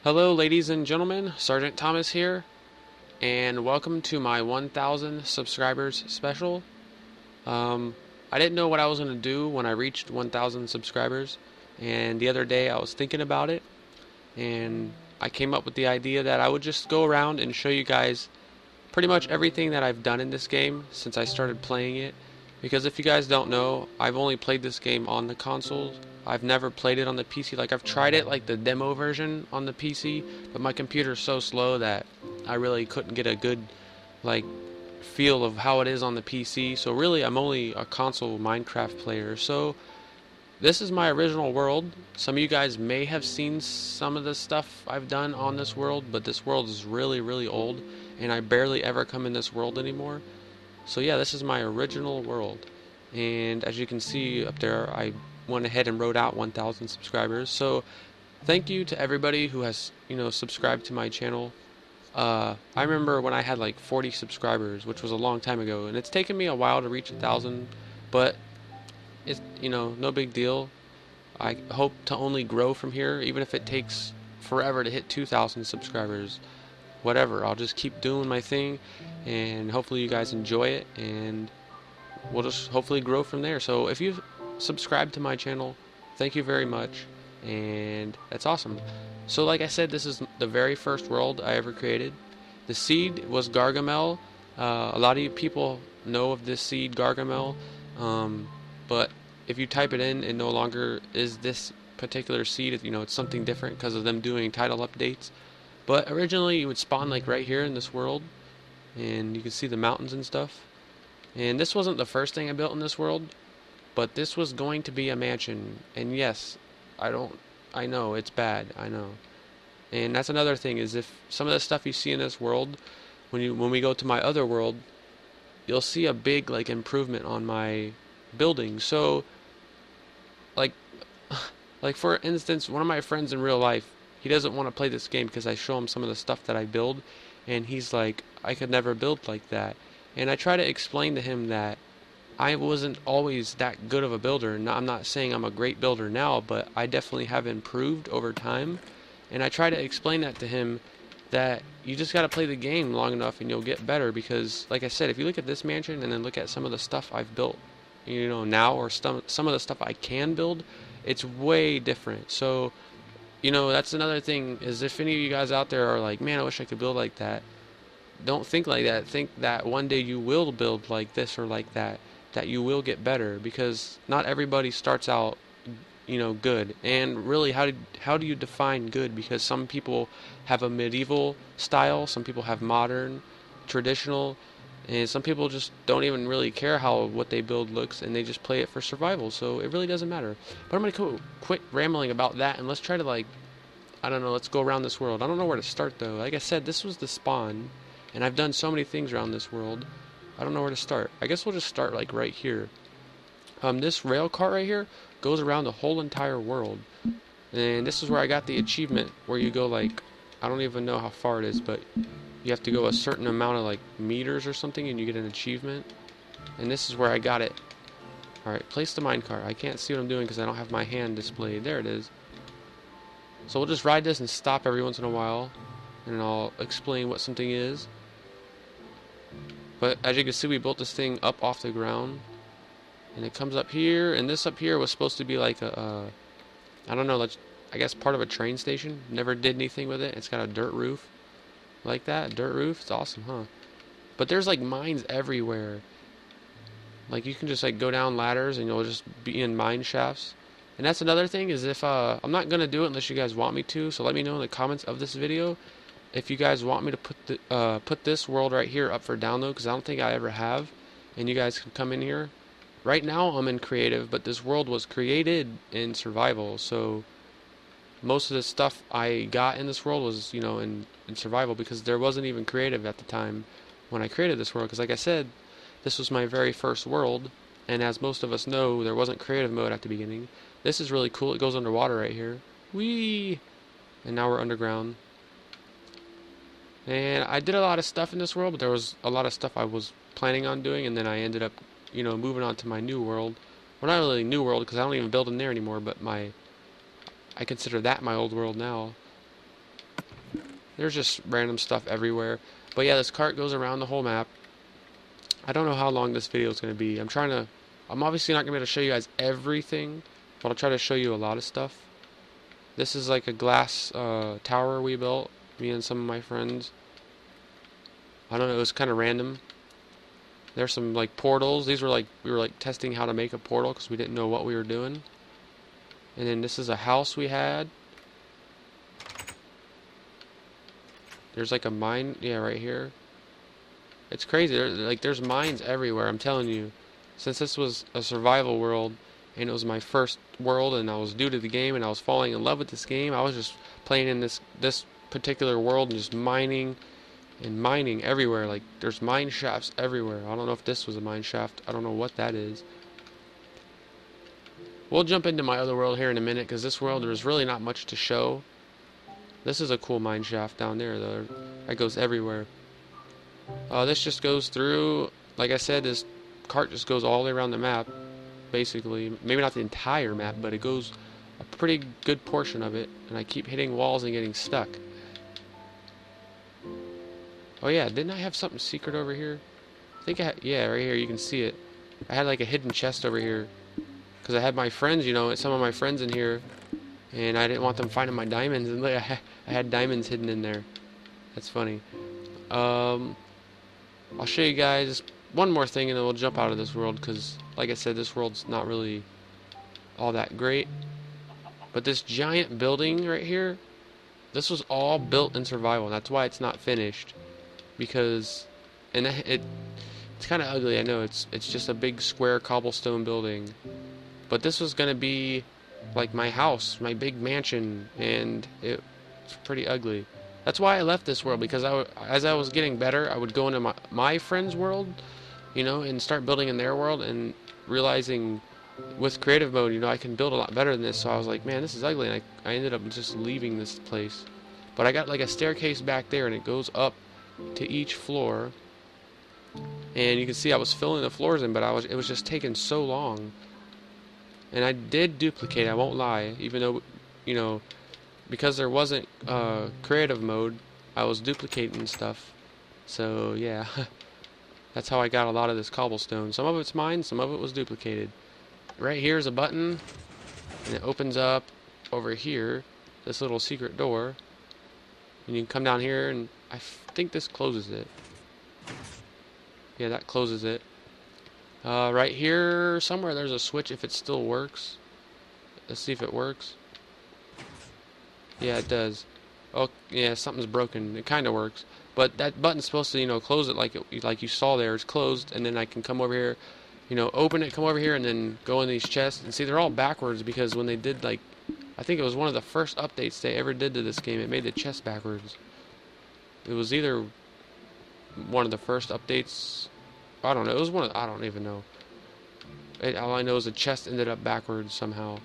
Hello, ladies and gentlemen, Sergeant Thomas here, and welcome to my 1,000 subscribers special. Um, I didn't know what I was going to do when I reached 1,000 subscribers, and the other day I was thinking about it, and I came up with the idea that I would just go around and show you guys pretty much everything that I've done in this game since I started playing it. Because if you guys don't know, I've only played this game on the consoles. I've never played it on the PC. Like, I've tried it, like the demo version on the PC, but my computer's so slow that I really couldn't get a good, like, feel of how it is on the PC. So really, I'm only a console Minecraft player. So this is my original world. Some of you guys may have seen some of the stuff I've done on this world, but this world is really, really old, and I barely ever come in this world anymore. So yeah, this is my original world. And as you can see up there, I went ahead and wrote out 1,000 subscribers. So thank you to everybody who has, subscribed to my channel. I remember when I had like 40 subscribers, which was a long time ago, and it's taken me a while to reach 1,000, but it's, no big deal. I hope to only grow from here, even if it takes forever to hit 2,000 subscribers. Whatever, I'll just keep doing my thing, and hopefully you guys enjoy it, and we'll just hopefully grow from there. So if you've subscribed to my channel, thank you very much, and that's awesome. So like I said, this is the very first world I ever created. The seed was Gargamel. A lot of you people know of this seed, Gargamel, but if you type it in, it no longer is this particular seed. It's something different because of them doing title updates. But originally, you would spawn like right here in this world, and you can see the mountains and stuff. And this wasn't the first thing I built in this world, but this was going to be a mansion. And yes, I know it's bad, I know. And that's another thing, is if some of the stuff you see in this world, when we go to my other world, you'll see a big like improvement on my building. So like like for instance, one of my friends in real life, he doesn't want to play this game because I show him some of the stuff that I build, and he's like, I could never build like that. And I try to explain to him that I wasn't always that good of a builder. I'm not saying I'm a great builder now, but I definitely have improved over time. And I try to explain that to him, that you just got to play the game long enough and you'll get better. Because, like I said, if you look at this mansion and then look at some of the stuff I've built, now, or some of the stuff I can build, it's way different. So, that's another thing, is if any of you guys out there are like, man, I wish I could build like that. Don't think like that. Think that one day you will build like this or like that you will get better, because not everybody starts out, good. And really, how do you define good? Because some people have a medieval style, some people have modern, traditional, and some people just don't even really care how what they build looks, and they just play it for survival. So it really doesn't matter. But I'm gonna quit rambling about that, and let's try to, like, I don't know, let's go around this world. I don't know where to start though. Like I said, this was the spawn, and I've done so many things around this world. I don't know where to start. I guess we'll just start like right here. This rail cart right here goes around the whole entire world, and this is where I got the achievement where you go, like, I don't even know how far it is, but you have to go a certain amount of like meters or something, and you get an achievement. And this is where I got it. All right, place the minecart. I can't see what I'm doing because I don't have my hand displayed. There it is. So we'll just ride this and stop every once in a while, and I'll explain what something is. But as you can see, we built this thing up off the ground, and it comes up here, and this up here was supposed to be like I don't know, I guess part of a train station. Never did anything with it. It's got a dirt roof. Like that, dirt roof. It's awesome, huh? But there's like mines everywhere. Like, you can just like go down ladders and you'll just be in mine shafts. And that's another thing, is if I'm not gonna do it unless you guys want me to. So let me know in the comments of this video if you guys want me to put this world right here up for download, because I don't think I ever have. And you guys can come in here. Right now I'm in creative, but this world was created in survival. So most of the stuff I got in this world was, in survival, because there wasn't even creative at the time when I created this world. Because like I said, this was my very first world, and as most of us know, there wasn't creative mode at the beginning. This is really cool. It goes underwater right here. Whee! And now we're underground. And I did a lot of stuff in this world, but there was a lot of stuff I was planning on doing, and then I ended up, moving on to my new world. Well, not really new world, because I don't even build in there anymore, but I consider that my old world now. There's just random stuff everywhere. But yeah, this cart goes around the whole map. I don't know how long this video is going to be. I'm obviously not going to be able to show you guys everything, but I'll try to show you a lot of stuff. This is like a glass tower we built, me and some of my friends. I don't know, it was kind of random. There's some like portals. These were like, we were like testing how to make a portal because we didn't know what we were doing. And then this is a house we had. There's like a mine, yeah, right here. It's crazy. There's mines everywhere. I'm telling you. Since this was a survival world, and it was my first world, and I was new to the game, and I was falling in love with this game, I was just playing in this particular world and just mining and mining everywhere. Like there's mine shafts everywhere. I don't know if this was a mine shaft. I don't know what that is. We'll jump into my other world here in a minute, because this world there's really not much to show. This is a cool mine shaft down there, though. That goes everywhere. This just goes through, like I said, this cart just goes all the way around the map, basically. Maybe not the entire map, but it goes a pretty good portion of it, and I keep hitting walls and getting stuck. Oh yeah, didn't I have something secret over here? I think I had, yeah, right here, you can see it. I had like a hidden chest over here, because I had my friends, you know, some of my friends in here, and I didn't want them finding my diamonds, and look, I had diamonds hidden in there. That's funny. I'll show you guys one more thing and then we'll jump out of this world, because like I said, this world's not really all that great. But this giant building right here, this was all built in survival. That's why it's not finished, because it's kind of ugly. I know it's just a big square cobblestone building, but this was gonna be like my house, my big mansion, and it's pretty ugly. That's why I left this world, because as I was getting better, I would go into my friend's world, you know, and start building in their world, and realizing with creative mode, you know, I can build a lot better than this. So I was like, man, this is ugly, and I ended up just leaving this place. But I got like a staircase back there, and it goes up to each floor, and you can see I was filling the floors in, but it was just taking so long. And I did duplicate, I won't lie, even though, you know, because there wasn't creative mode, I was duplicating stuff. So yeah, that's how I got a lot of this cobblestone. Some of it's mine, some of it was duplicated. Right here is a button, and it opens up over here, this little secret door. And you can come down here, and I think this closes it. Yeah, that closes it. Right here somewhere there's a switch if it still works. Let's see if it works. Yeah, it does. Oh, yeah, something's broken. It kind of works, but that button's supposed to, you know, close it like you saw there. It's closed, and then I can come over here, you know, open it, come over here, and then go in these chests. And see, they're all backwards because when they did, like, I think it was one of the first updates they ever did to this game. It made the chest backwards. It was either one of the first updates. I don't know. It was one of, I don't even know. All I know is the chest ended up backwards somehow.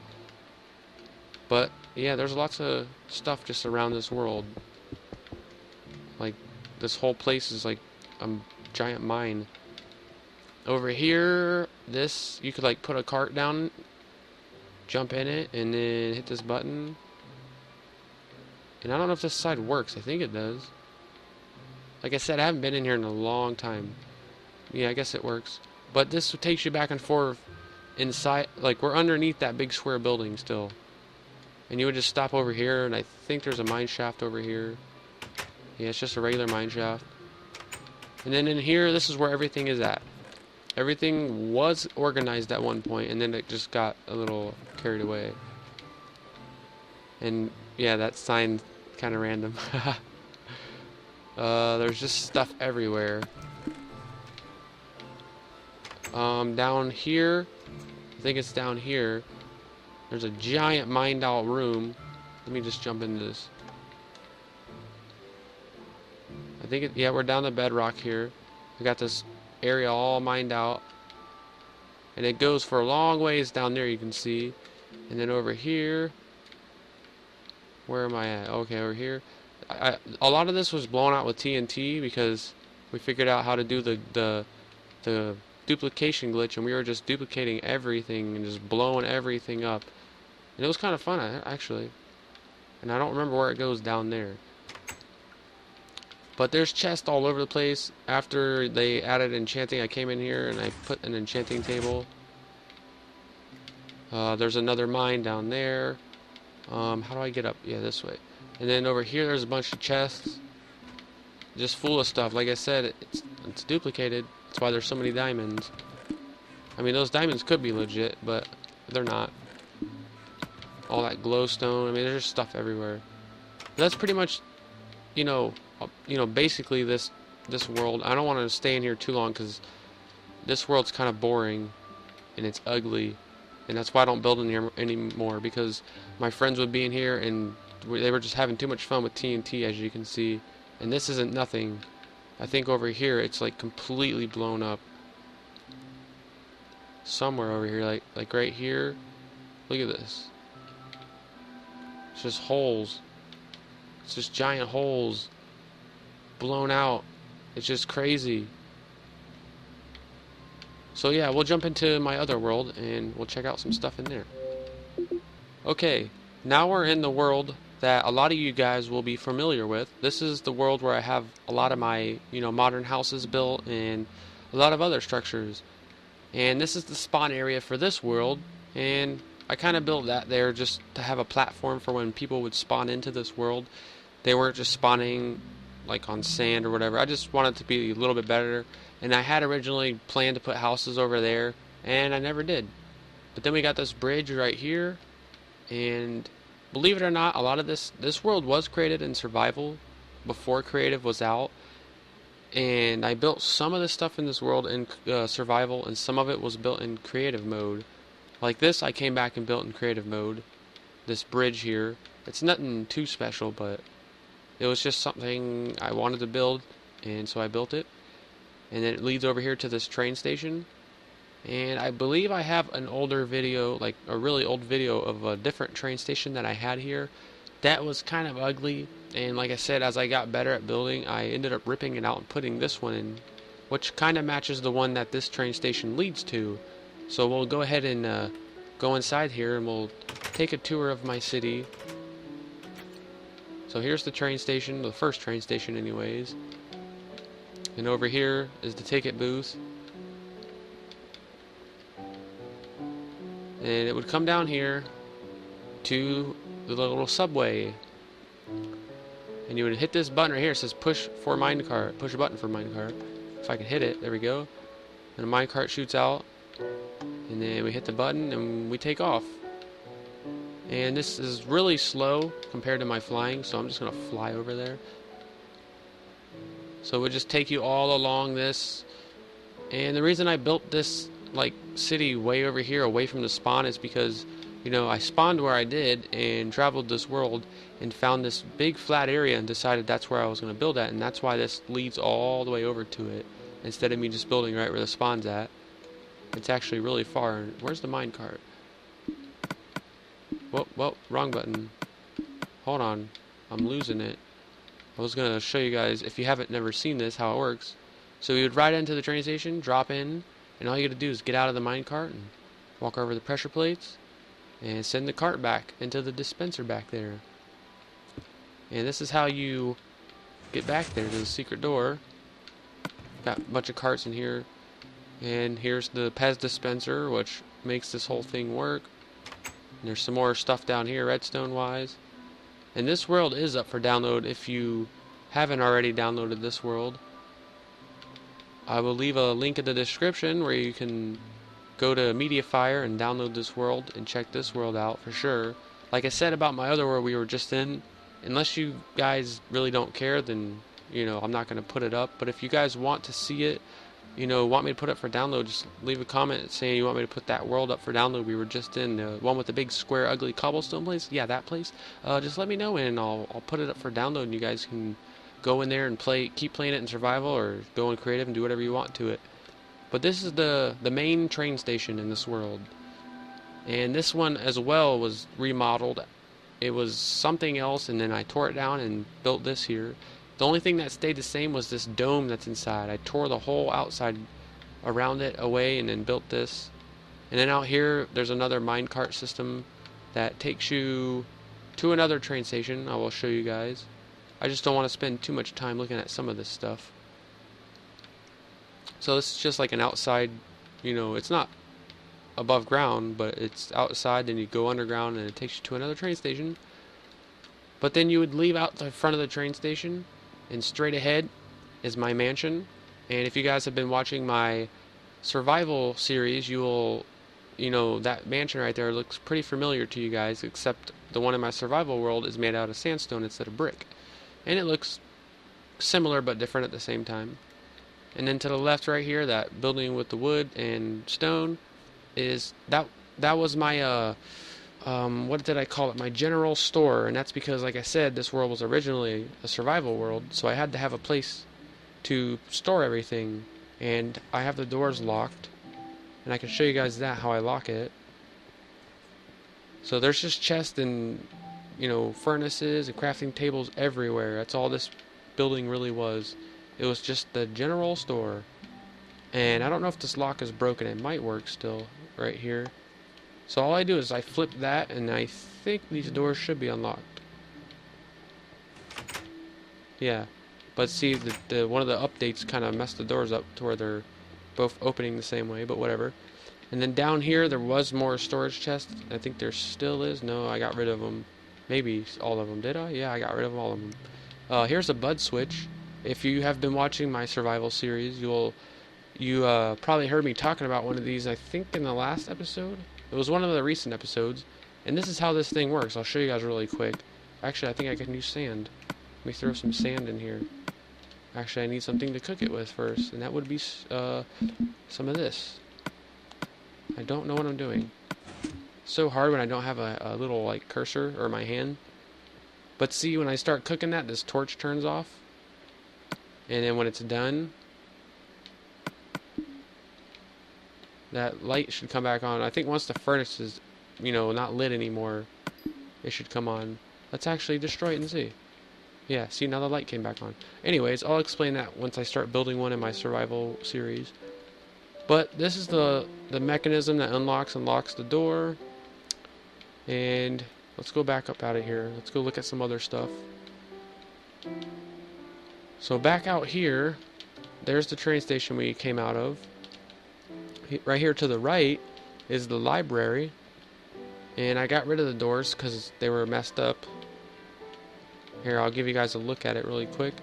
But yeah, there's lots of stuff just around this world. Like, this whole place is like a giant mine. Over here, you could like put a cart down, jump in it, and then hit this button. And I don't know if this side works. I think it does. Like I said, I haven't been in here in a long time. Yeah, I guess it works. But this takes you back and forth inside. Like, we're underneath that big square building still. And you would just stop over here, and I think there's a mine shaft over here. Yeah, it's just a regular mine shaft. And then in here, this is where everything is at. Everything was organized at one point, and then it just got a little carried away. And yeah, that sign kind of random. There's just stuff everywhere. Down here, I think it's down here. There's a giant mined out room. Let me just jump into this. I think yeah, we're down the bedrock here. I got this area all mined out, and it goes for a long ways down there, you can see. And then over here, where am I at? Okay, over here. A lot of this was blown out with TNT because we figured out how to do the duplication glitch, and we were just duplicating everything and just blowing everything up. And it was kind of fun, actually. And I don't remember where it goes down there. But there's chests all over the place. After they added enchanting, I came in here and I put an enchanting table. There's another mine down there. How do I get up? Yeah, this way. And then over here there's a bunch of chests just full of stuff. Like I said, it's duplicated. That's why there's so many diamonds. I mean, those diamonds could be legit, but they're not. All that glowstone. I mean, there's just stuff everywhere. That's pretty much, basically this world. I don't want to stay in here too long because this world's kind of boring and it's ugly, and that's why I don't build in here anymore, because my friends would be in here and they were just having too much fun with TNT, as you can see. And this isn't nothing. I think over here it's like completely blown up. Somewhere over here, like right here. Look at this. It's just holes. It's just giant holes blown out. It's just crazy. So yeah, we'll jump into my other world and we'll check out some stuff in there. Okay, now we're in the world that a lot of you guys will be familiar with. This is the world where I have a lot of my, modern houses built and a lot of other structures. And this is the spawn area for this world, and I kind of built that there just to have a platform for when people would spawn into this world. They weren't just spawning like on sand or whatever. I just wanted it to be a little bit better, and I had originally planned to put houses over there, and I never did. But then we got this bridge right here, and believe it or not, a lot of this world was created in survival before creative was out. And I built some of the stuff in this world in survival, and some of it was built in creative mode. Like this, I came back and built in creative mode. This bridge here, it's nothing too special, but it was just something I wanted to build, and so I built it. And then it leads over here to this train station. And I believe I have an older video, like a really old video of a different train station that I had here. That was kind of ugly, and like I said, as I got better at building, I ended up ripping it out and putting this one in, which kind of matches the one that this train station leads to. So we'll go ahead and go inside here and we'll take a tour of my city. So here's the train station, the first train station anyways. And over here is the ticket booth. And it would come down here to the little subway, and you would hit this button right here. It says push for minecart, push a button for minecart. If I can hit it, there we go, and a minecart shoots out, and then we hit the button and we take off. And this is really slow compared to my flying, so I'm just gonna fly over there. So it would just take you all along this. And the reason I built this like city way over here away from the spawn is because I spawned where I did and traveled this world and found this big flat area and decided that's where I was going to build at, and that's why this leads all the way over to it instead of me just building right where the spawn's at. It's actually really far. Where's the minecart? Well, wrong button. Hold on, I'm losing it. I was going to show you guys, if you haven't never seen this, how it works. So you would ride into the train station, drop in, and all you got to do is get out of the minecart and walk over the pressure plates and send the cart back into the dispenser back there. And this is how you get back there to the secret door. Got a bunch of carts in here. And here's the Pez dispenser, which makes this whole thing work. And there's some more stuff down here, redstone wise. And this world is up for download if you haven't already downloaded this world. I will leave a link in the description where you can go to Mediafire and download this world and check this world out for sure. Like I said about my other world we were just in, unless you guys really don't care, then I'm not going to put it up. But if you guys want to see it, want me to put it for download, just leave a comment saying you want me to put that world up for download we were just in, the one with the big square ugly cobblestone place. Yeah, that place. Just let me know and I'll put it up for download, and you guys can go in there and keep playing it in survival, or go in creative and do whatever you want to it. But this is the main train station in this world. And this one as well was remodeled. It was something else, and then I tore it down and built this here. The only thing that stayed the same was this dome that's inside. I tore the whole outside around it away and then built this. And then out here there's another minecart system that takes you to another train station. I will show you guys. I just don't want to spend too much time looking at some of this stuff. So this is just like an outside, it's not above ground, but it's outside, then you go underground and it takes you to another train station. But then you would leave out the front of the train station, and straight ahead is my mansion. And if you guys have been watching my survival series, that mansion right there looks pretty familiar to you guys, except the one in my survival world is made out of sandstone instead of brick. And it looks similar but different at the same time. And then to the left right here, that building with the wood and stone, is that was my what did I call it? My general store. And that's because, like I said, this world was originally a survival world, so I had to have a place to store everything. And I have the doors locked, and I can show you guys how I lock it. So there's just chests and furnaces and crafting tables everywhere. That's all this building really was. It was just the general store. And I don't know if this lock is broken. It might work still right here. So all I do is I flip that, and I think these doors should be unlocked. Yeah. But see, the one of the updates kind of messed the doors up to where they're both opening the same way, but whatever. And then down here, there was more storage chests. I think there still is. No, I got rid of them. Maybe all of them. Did I? Yeah, I got rid of all of them. Here's a bud switch. If you have been watching my survival series, you probably heard me talking about one of these, I think, in the last episode. It was one of the recent episodes. And this is how this thing works. I'll show you guys really quick. Actually, I think I can use sand. Let me throw some sand in here. Actually, I need something to cook it with first, and that would be some of this. I don't know what I'm doing. So hard when I don't have a little like cursor or my hand. But see, when I start cooking that, this torch turns off. And then when it's done, that light should come back on. I think once the furnace is, not lit anymore, it should come on. Let's actually destroy it and see. Yeah, see, now the light came back on. Anyways, I'll explain that once I start building one in my survival series. But this is the mechanism that unlocks and locks the door. And let's go back up out of here. Let's go look at some other stuff. So back out here, there's the train station we came out of. Right here to the right is the library. And I got rid of the doors because they were messed up. Here, I'll give you guys a look at it really quick.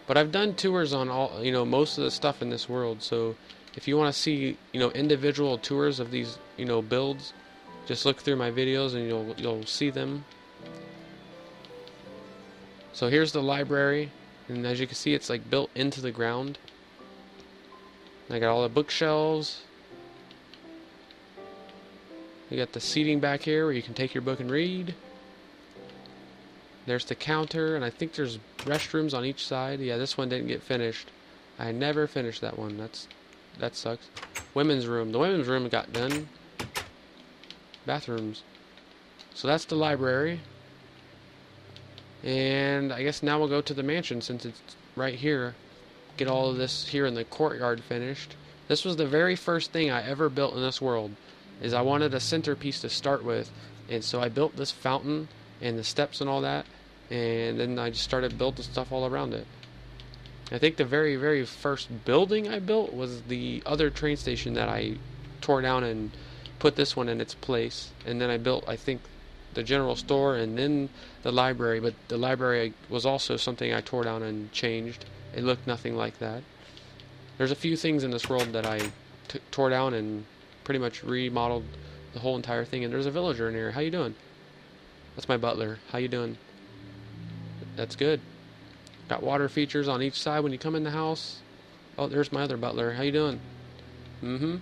But I've done tours on all, most of the stuff in this world. So if you want to see, individual tours of these, builds, just look through my videos and you'll see them. So here's the library, and as you can see, it's like built into the ground. And I got all the bookshelves. You got the seating back here where you can take your book and read. There's the counter, and I think there's restrooms on each side. Yeah, this one didn't get finished. I never finished that one. That sucks. Women's room. The women's room got done. Bathrooms. So that's the library. And I guess now we'll go to the mansion since it's right here. Get all of this here in the courtyard finished. This was the very first thing I ever built in this world. Is I wanted a centerpiece to start with. And so I built this fountain and the steps and all that. And then I just started building stuff all around it. I think the very, very first building I built was the other train station that I tore down and put this one in its place. And then I built, I think, the general store and then the library. But the library was also something I tore down and changed. It looked nothing like that. There's a few things in this world that I tore down and pretty much remodeled the whole entire thing. And there's a villager in here. How you doing? That's my butler. How you doing? That's good. Got water features on each side when you come in the house. Oh, there's my other butler. How you doing? Mm-hmm.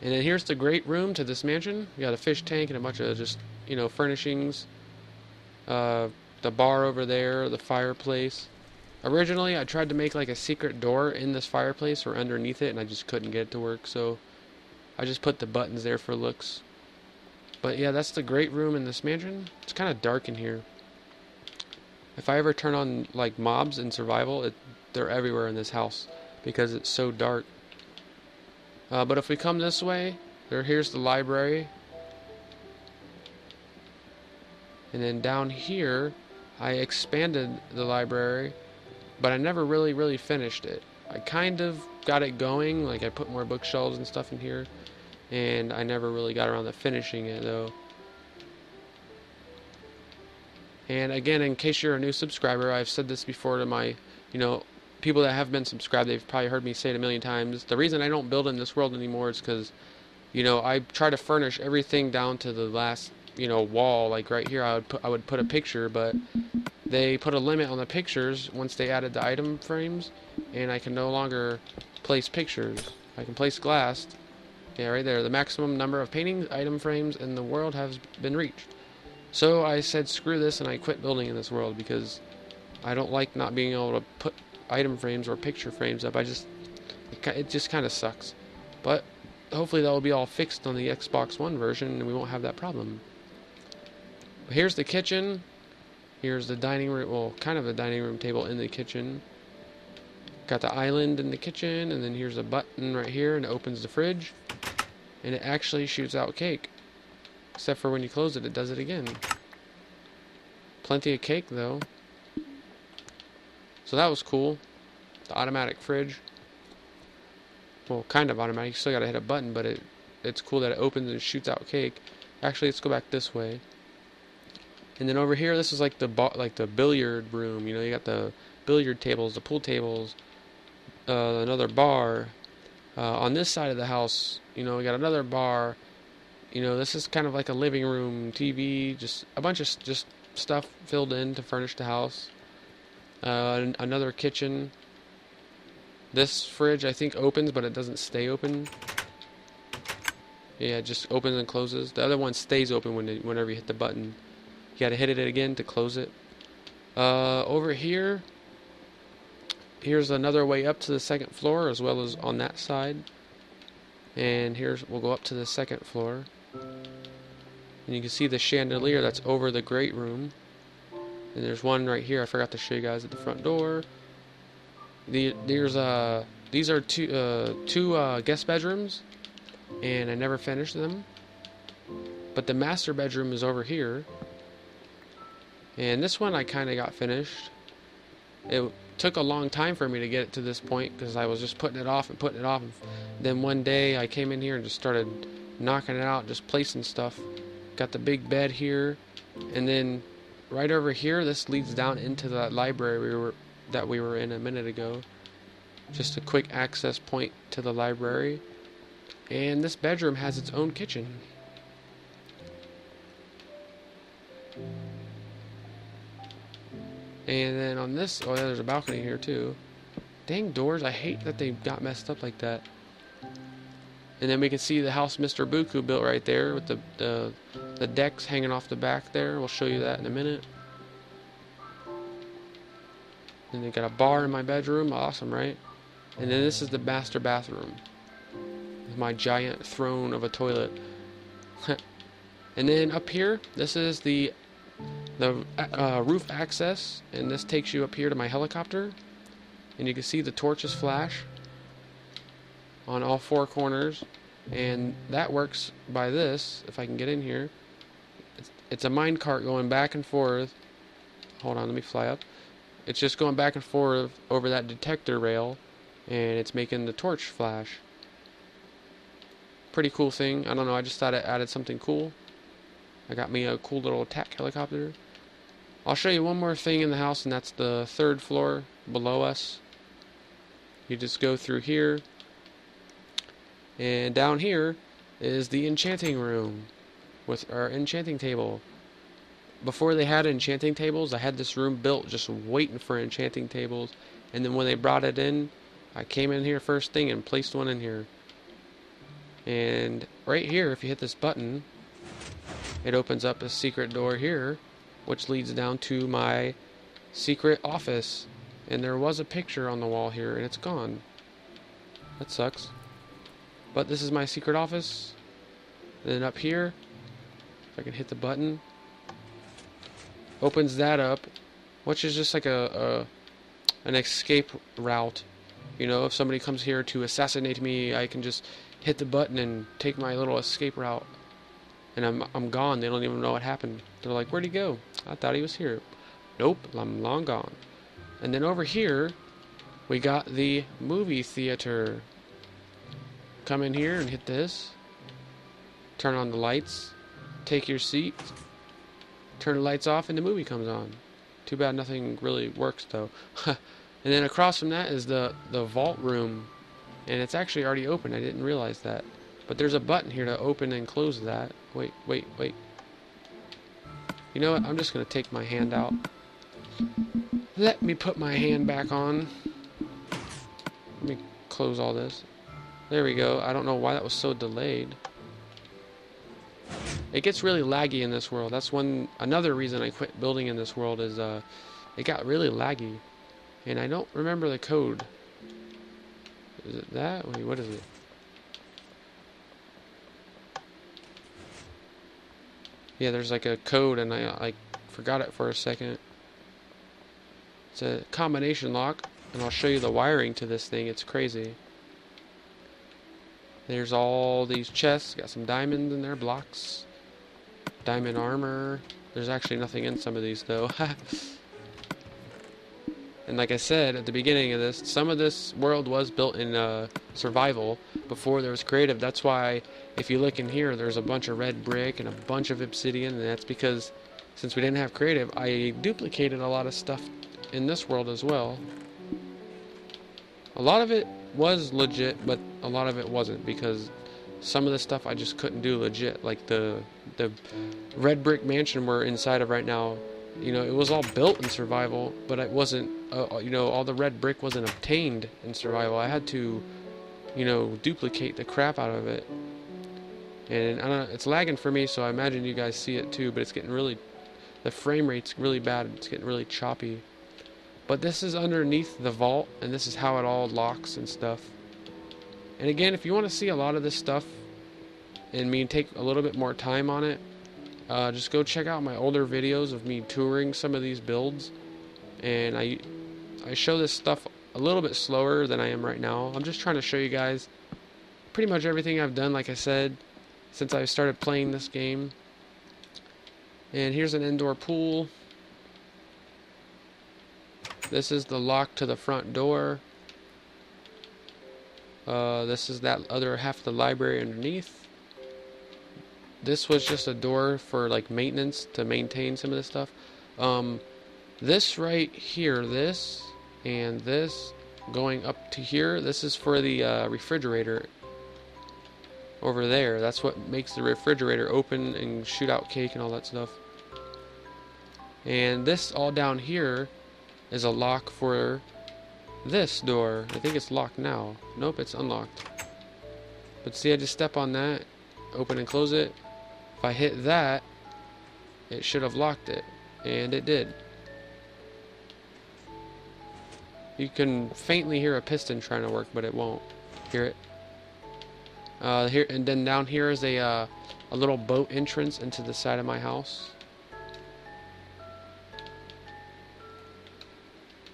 And then here's the great room to this mansion. You got a fish tank and a bunch of just, furnishings. The bar over there, the fireplace. Originally, I tried to make like a secret door in this fireplace or underneath it, and I just couldn't get it to work, so I just put the buttons there for looks. But yeah, that's the great room in this mansion. It's kind of dark in here. If I ever turn on like mobs in survival, they're everywhere in this house because it's so dark. But if we come this way, here's the library. And then down here, I expanded the library, but I never really finished it. I kind of got it going, like I put more bookshelves and stuff in here, and I never really got around to finishing it though. And again, in case you're a new subscriber, I've said this before to my, people that have been subscribed. They've probably heard me say it a million times. The reason I don't build in this world anymore is because, I try to furnish everything down to the last, wall. Like right here, I would put a picture, but they put a limit on the pictures once they added the item frames, and I can no longer place pictures. I can place glass. Yeah, right there. The maximum number of painting item frames in the world has been reached. So I said screw this, and I quit building in this world because I don't like not being able to put item frames or picture frames up. It just kind of sucks. But hopefully that will be all fixed on the Xbox One version and we won't have that problem. Here's the kitchen. Here's the dining room, well, kind of a dining room table in the kitchen. Got the island in the kitchen, and then here's a button right here, and it opens the fridge. And it actually shoots out cake. Except for when you close it, it does it again. Plenty of cake, though. So that was cool. The automatic fridge. Well, kind of automatic. You still gotta hit a button, but it's cool that it opens and shoots out cake. Actually, let's go back this way. And then over here, this is like the billiard room. You got the billiard tables, the pool tables, another bar. On this side of the house, we got another bar. This is kind of like a living room, TV, just a bunch of just stuff filled in to furnish the house. Another kitchen. This fridge, I think, opens, but it doesn't stay open. Yeah, it just opens and closes. The other one stays open whenever you hit the button. You gotta hit it again to close it. Over here, here's another way up to the second floor, as well as on that side. And we'll go up to the second floor. And you can see the chandelier that's over the great room. And there's one right here. I forgot to show you guys at the front door. These are two guest bedrooms, and I never finished them. But the master bedroom is over here. And this one I kind of got finished. It took a long time for me to get it to this point because I was just putting it off. And then one day I came in here and just started knocking it out, just placing stuff. Got the big bed here, and then right over here, this leads down into that library that we were in a minute ago. Just a quick access point to the library. And this bedroom has its own kitchen. And then on this, oh yeah, there's a balcony here too. Dang doors, I hate that they got messed up like that. And then we can see the house Mr. Buku built right there with the decks hanging off the back there. We'll show you that in a minute. And they got a bar in my bedroom, awesome, right? And then this is the master bathroom with my giant throne of a toilet. And then up here, this is the roof access, and this takes you up here to my helicopter. And you can see the torches flash on all four corners, and that works by this. If I can get in here, it's a minecart going back and forth. Hold on, let me fly up. It's just going back and forth over that detector rail, and it's making the torch flash. Pretty cool thing. I don't know, I just thought it added something cool. I got me a cool little attack helicopter. I'll show you one more thing in the house, and that's the third floor below us. You just go through here, and down here is the enchanting room with our enchanting table. Before they had enchanting tables, I had this room built just waiting for enchanting tables, and then when they brought it in, I came in here first thing and placed one in here. And right here, if you hit this button, it opens up a secret door here, which leads down to my secret office. And there was a picture on the wall here, and it's gone. That sucks. But this is my secret office. And then up here, if I can hit the button, opens that up, which is just like an escape route. If somebody comes here to assassinate me, I can just hit the button and take my little escape route. And I'm gone. They don't even know what happened. They're like, where'd he go? I thought he was here. Nope, I'm long gone. And then over here, we got the movie theater. Come in here and hit this. Turn on the lights. Take your seat. Turn the lights off and the movie comes on. Too bad nothing really works though. And then across from that is the vault room. And it's actually already open. I didn't realize that. But there's a button here to open and close that. Wait. You know what? I'm just going to take my hand out. Let me put my hand back on. Let me close all this. There we go. I don't know why that was so delayed. It gets really laggy in this world. That's another reason I quit building in this world is it got really laggy. And I don't remember the code. Is it that? Wait, what is it? Yeah, there's like a code and I forgot it for a second. It's a combination lock, and I'll show you the wiring to this thing. It's crazy. There's all these chests. Got some diamonds in there, blocks. Diamond armor. There's actually nothing in some of these though. And like I said at the beginning of this, some of this world was built in survival before there was creative. That's why if you look in here, there's a bunch of red brick and a bunch of obsidian, and that's because since we didn't have creative, I duplicated a lot of stuff in this world as well. A lot of it was legit, but a lot of it wasn't, because some of the stuff I just couldn't do legit, like the red brick mansion we're inside of right now. You know, it was all built in survival, but it wasn't, you know, all the red brick wasn't obtained in survival. I had to, you know, duplicate the crap out of it. And I don't know, it's lagging for me, so I imagine you guys see it too, but it's getting really, the frame rate's really bad. It's getting really choppy. But this is underneath the vault, and this is how it all locks and stuff. And again, if you want to see a lot of this stuff and me take a little bit more time on it, just go check out my older videos of me touring some of these builds. And I show this stuff a little bit slower than I am right now. I'm just trying to show you guys pretty much everything I've done, like I said, since I started playing this game. And here's an indoor pool. This is the lock to the front door. This is that other half of the library underneath. This was just a door for like maintenance, to maintain some of this stuff. This right here, this and this going up to here, this is for the refrigerator over there. That's what makes the refrigerator open and shoot out cake and all that stuff. And this all down here is a lock for this door. I think it's locked now. Nope, it's unlocked. But see, I just step on that, open and close it. If I hit that, it should have locked it, and it did. You can faintly hear a piston trying to work, but it won't. Hear it? Here, and then down here is a little boat entrance into the side of my house.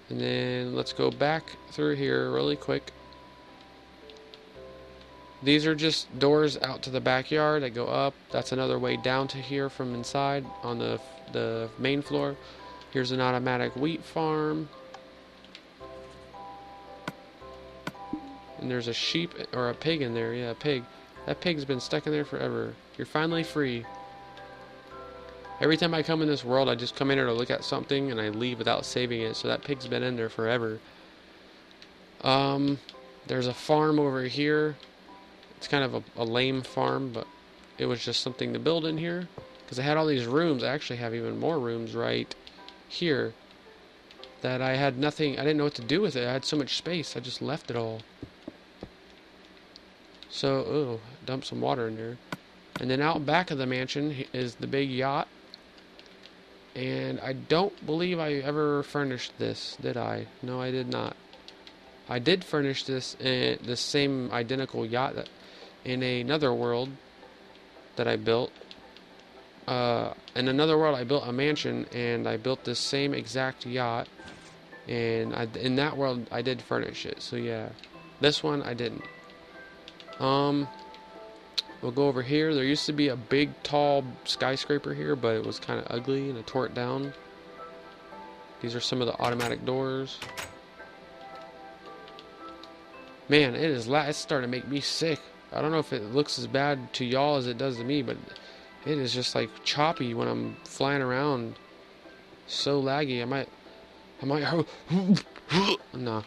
And then let's go back through here really quick. These are just doors out to the backyard that go up. That's another way down to here from inside on the main floor. Here's an automatic wheat farm. And there's a sheep or a pig in there. Yeah, a pig. That pig's been stuck in there forever. You're finally free. Every time I come in this world, I just come in here to look at something and I leave without saving it. So that pig's been in there forever. There's a farm over here. It's kind of a lame farm, but it was just something to build in here. Because I had all these rooms. I actually have even more rooms right here that I had nothing. I didn't know what to do with it. I had so much space. I just left it all. So, dump some water in there. And then out back of the mansion is the big yacht. And I don't believe I ever furnished this, did I? No, I did not. I did furnish this the same identical yacht that in another world that I built. In another world, I built a mansion, and I built this same exact yacht. And in that world, I did furnish it. So yeah, this one I didn't. We'll go over here. There used to be a big, tall skyscraper here, but it was kind of ugly, and I tore it down. These are some of the automatic doors. Man, it's starting to make me sick. I don't know if it looks as bad to y'all as it does to me, but it is just like choppy when I'm flying around. So laggy. I might no.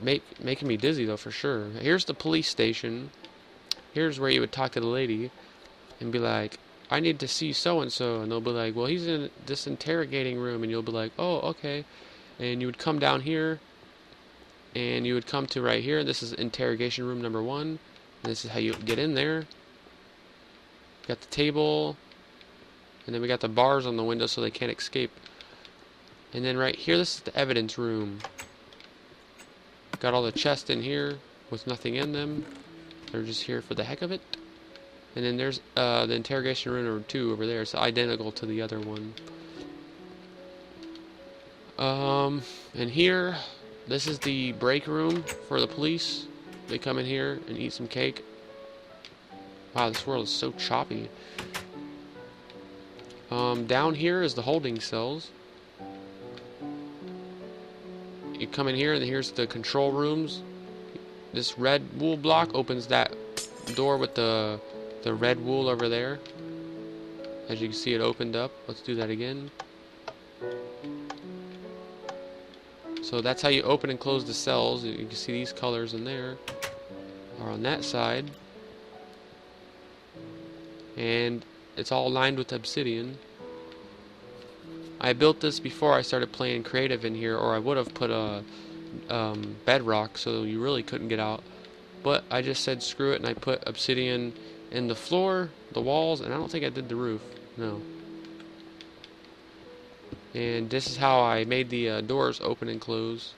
Making me dizzy though for sure. Here's the police station. Here's where you would talk to the lady and be like, I need to see so and so, and they'll be like, well, he's in this interrogating room, and you'll be like, oh, okay. And you would come down here, and you would come to right here. This is interrogation room number 1. This is how you get in there. Got the table, and then we got the bars on the window so they can't escape. And then right here, this is the evidence room. Got all the chests in here with nothing in them. They're just here for the heck of it. And then there's the interrogation room number 2 over there. It's identical to the other one. And here, this is the break room for the police. They come in here and eat some cake. Wow, this world is so choppy. Down here is the holding cells. You come in here, and here's the control rooms. This red wool block opens that door with the red wool over there. As you can see, it opened up. Let's do that again. So that's how you open and close the cells. You can see these colors in there are on that side. And it's all lined with obsidian. I built this before I started playing creative in here, or I would have put a bedrock so you really couldn't get out. But I just said screw it, and I put obsidian in the floor, the walls, and I don't think I did the roof. No. And this is how I made the doors open and close.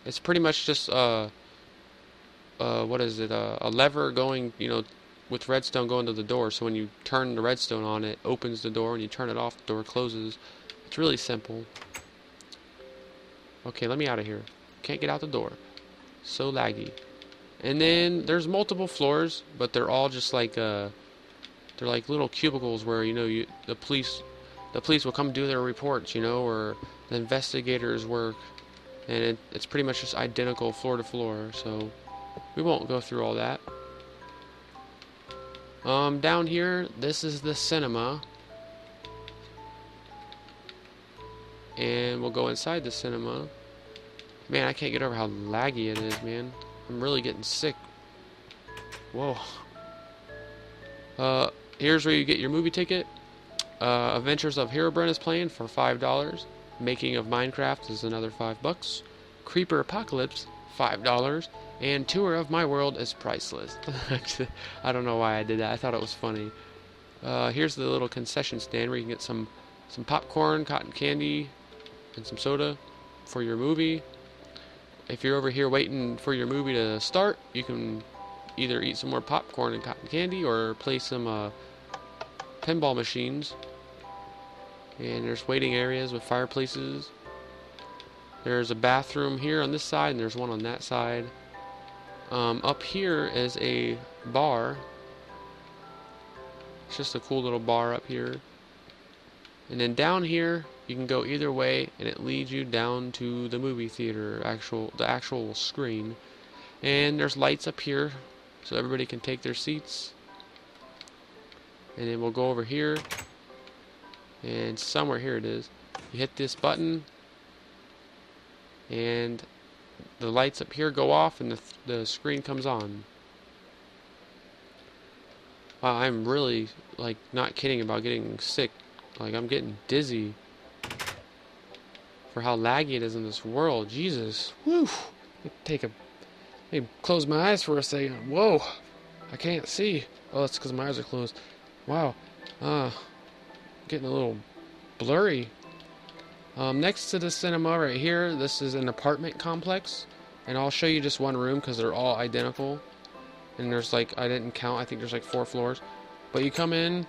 It's pretty much just what is it? A lever going, with redstone going to the door. So when you turn the redstone on, it opens the door, and you turn it off, the door closes. It's really simple. Okay, let me out of here. Can't get out the door. So laggy. And then there's multiple floors, but they're all just like they're like little cubicles where the police will come do their reports, or the investigators work, and it's pretty much just identical floor to floor. So we won't go through all that. Down here, this is the cinema, and we'll go inside the cinema. Man, I can't get over how laggy it is, man. I'm really getting sick. Whoa. Here's where you get your movie ticket. Adventures of Herobrine is playing for $5. Making of Minecraft is another $5. Creeper Apocalypse, $5. And Tour of My World is priceless. I don't know why I did that. I thought it was funny. Here's the little concession stand where you can get some popcorn, cotton candy, and some soda for your movie. If you're over here waiting for your movie to start, you can either eat some more popcorn and cotton candy or play some pinball machines. And there's waiting areas with fireplaces. There's a bathroom here on this side, and there's one on that side. Up here is a bar. It's just a cool little bar up here. And then down here, you can go either way, and it leads you down to the movie theater, the actual screen. And there's lights up here, so everybody can take their seats. And then we'll go over here, and somewhere here it is. You hit this button, and the lights up here go off, and the screen comes on. Wow, I'm really, not kidding about getting sick. I'm getting dizzy for how laggy it is in this world. Jesus. Whew. Let me close my eyes for a second. Whoa. I can't see. Oh, that's because my eyes are closed. Wow. Getting a little blurry. Next to the cinema right here, this is an apartment complex. And I'll show you just one room because they're all identical. And there's I didn't count, I think there's 4 floors. But you come in,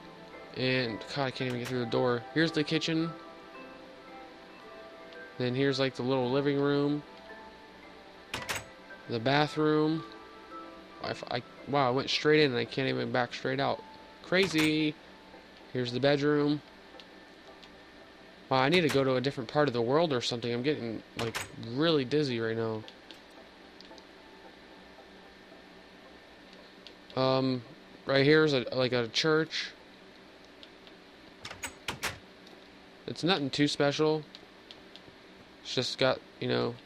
and God, I can't even get through the door. Here's the kitchen. Then here's the little living room. The bathroom. Wow, I went straight in and I can't even back straight out. Crazy. Here's the bedroom. Wow, I need to go to a different part of the world or something. I'm getting, like, really dizzy right now. Right here is like a church. It's nothing too special. It's just got, you know,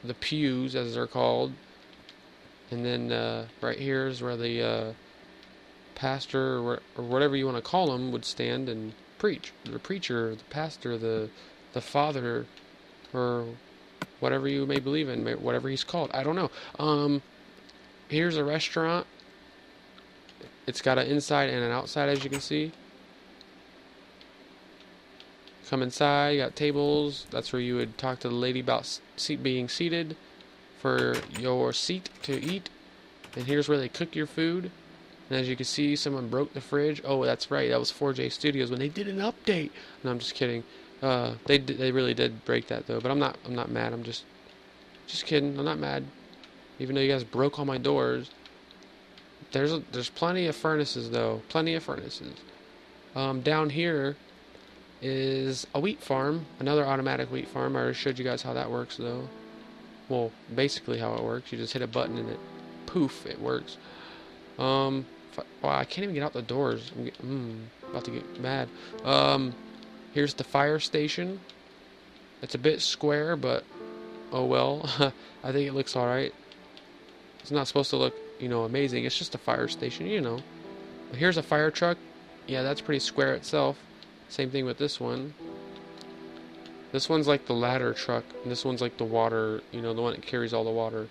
the pews, as they're called. And then right here is where the pastor, or whatever you want to call him, would stand and preach. The preacher, the pastor, the father, or whatever you may believe in, whatever he's called. I don't know. Here's a restaurant. It's got an inside and an outside, as you can see. Come inside, you got tables. That's where you would talk to the lady about being seated for your seat to eat. And here's where they cook your food. And as you can see, someone broke the fridge. Oh, that's right. That was 4J Studios when they did an update. No, I'm just kidding. They really did break that though. But I'm not mad. I'm just kidding. I'm not mad. Even though you guys broke all my doors. There's plenty of furnaces though. Plenty of furnaces. Down here is a wheat farm. Another automatic wheat farm. I already showed you guys how that works though. Well, basically how it works. You just hit a button and it, poof, it works. Wow, I can't even get out the doors. I'm about to get mad. Here's the fire station. It's a bit square, but oh well. I think it looks alright. It's not supposed to look, you know, amazing. It's just a fire station, you know. But here's a fire truck. Yeah, that's pretty square itself. Same thing with this one. This one's like the ladder truck, and this one's like the water, you know, the one that carries all the water.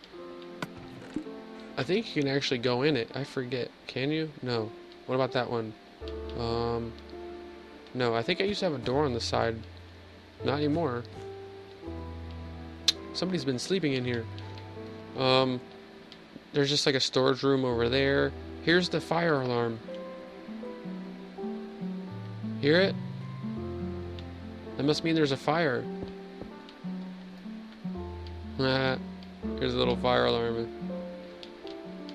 I think you can actually go in it. I forget. Can you? No. What about that one? No, I think I used to have a door on the side. Not anymore. Somebody's been sleeping in here. There's just like a storage room over there. Here's the fire alarm. Hear it? That must mean there's a fire. Here's a little fire alarm.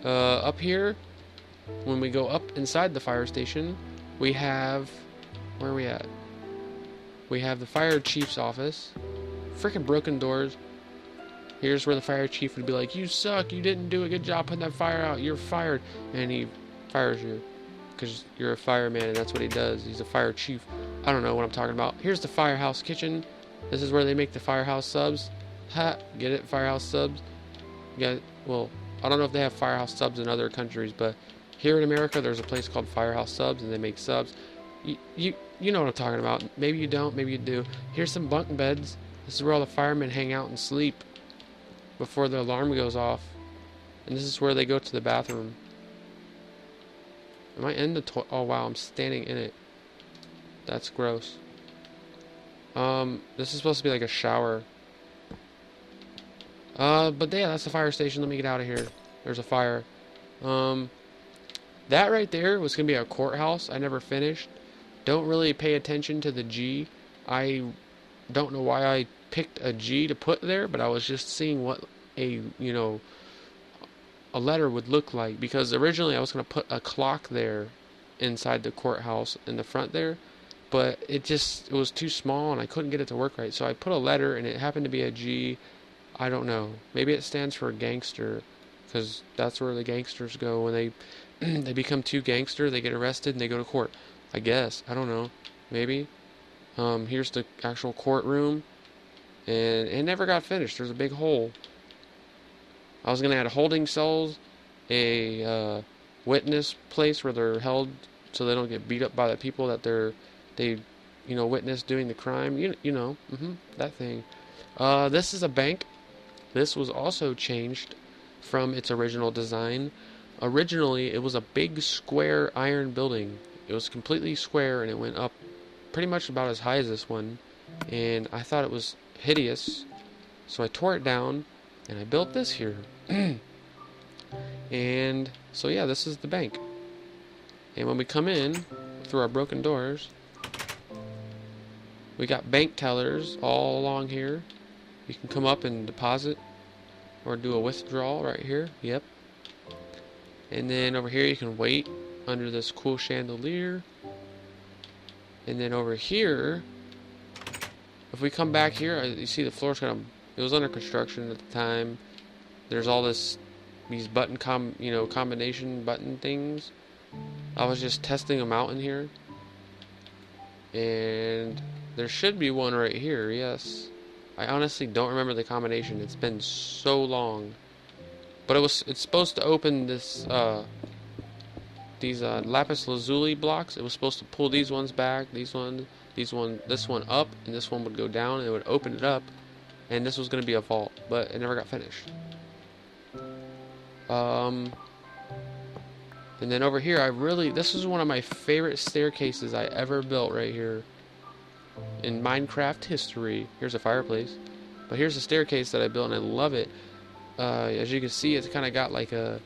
Up here, when we go up inside the fire station, we have... Where are we at? We have the fire chief's office. Freaking broken doors. Here's where the fire chief would be like, "You suck, you didn't do a good job putting that fire out, you're fired." And he fires you. Because you're a fireman, and that's what he does. He's a fire chief. I don't know what I'm talking about. Here's the firehouse kitchen. This is where they make the firehouse subs. Ha! Get it? Firehouse subs? Well, I don't know if they have firehouse subs in other countries, but here in America, there's a place called Firehouse Subs, and they make subs. You know what I'm talking about. Maybe you don't, maybe you do. Here's some bunk beds. This is where all the firemen hang out and sleep before the alarm goes off. And this is where they go to the bathroom. Am I in the toilet? Oh wow, I'm standing in it. That's gross. This is supposed to be like a shower. But yeah, that's the fire station. Let me get out of here. There's a fire. That right there was gonna be a courthouse. I never finished. Don't really pay attention to the G. I don't know why I picked a G to put there, but I was just seeing what a letter would look like, because originally I was going to put a clock there inside the courthouse in the front there, but it was too small and I couldn't get it to work right, so I put a letter and it happened to be a G. I don't know, maybe it stands for gangster, because that's where the gangsters go when they they become too gangster. They get arrested and they go to court, I guess. I don't know, maybe. Here's the actual courtroom, and it never got finished. There's a big hole. I was going to add holding cells, a witness place where they're held so they don't get beat up by the people that they witness doing the crime. That thing. This is a bank. This was also changed from its original design. Originally, it was a big square iron building. It was completely square, and it went up pretty much about as high as this one. And I thought it was hideous, so I tore it down and I built this here. And so yeah, this is the bank. And when we come in through our broken doors, we got bank tellers all along here. You can come up and deposit or do a withdrawal right here. Yep. And then over here you can wait under this cool chandelier. And then over here if we come back here, you see the floor's kind of, it was under construction at the time. There's all these button combination button things. I was just testing them out in here. And there should be one right here, yes. I honestly don't remember the combination. It's been so long. But it's supposed to open this these lapis lazuli blocks. It was supposed to pull these ones back, this one up, and this one would go down and it would open it up, and this was going to be a vault, but it never got finished. And then over here, this is one of my favorite staircases I ever built right here in Minecraft history. Here's a fireplace, but here's a staircase that I built and I love it. As you can see, it's kind of got like a,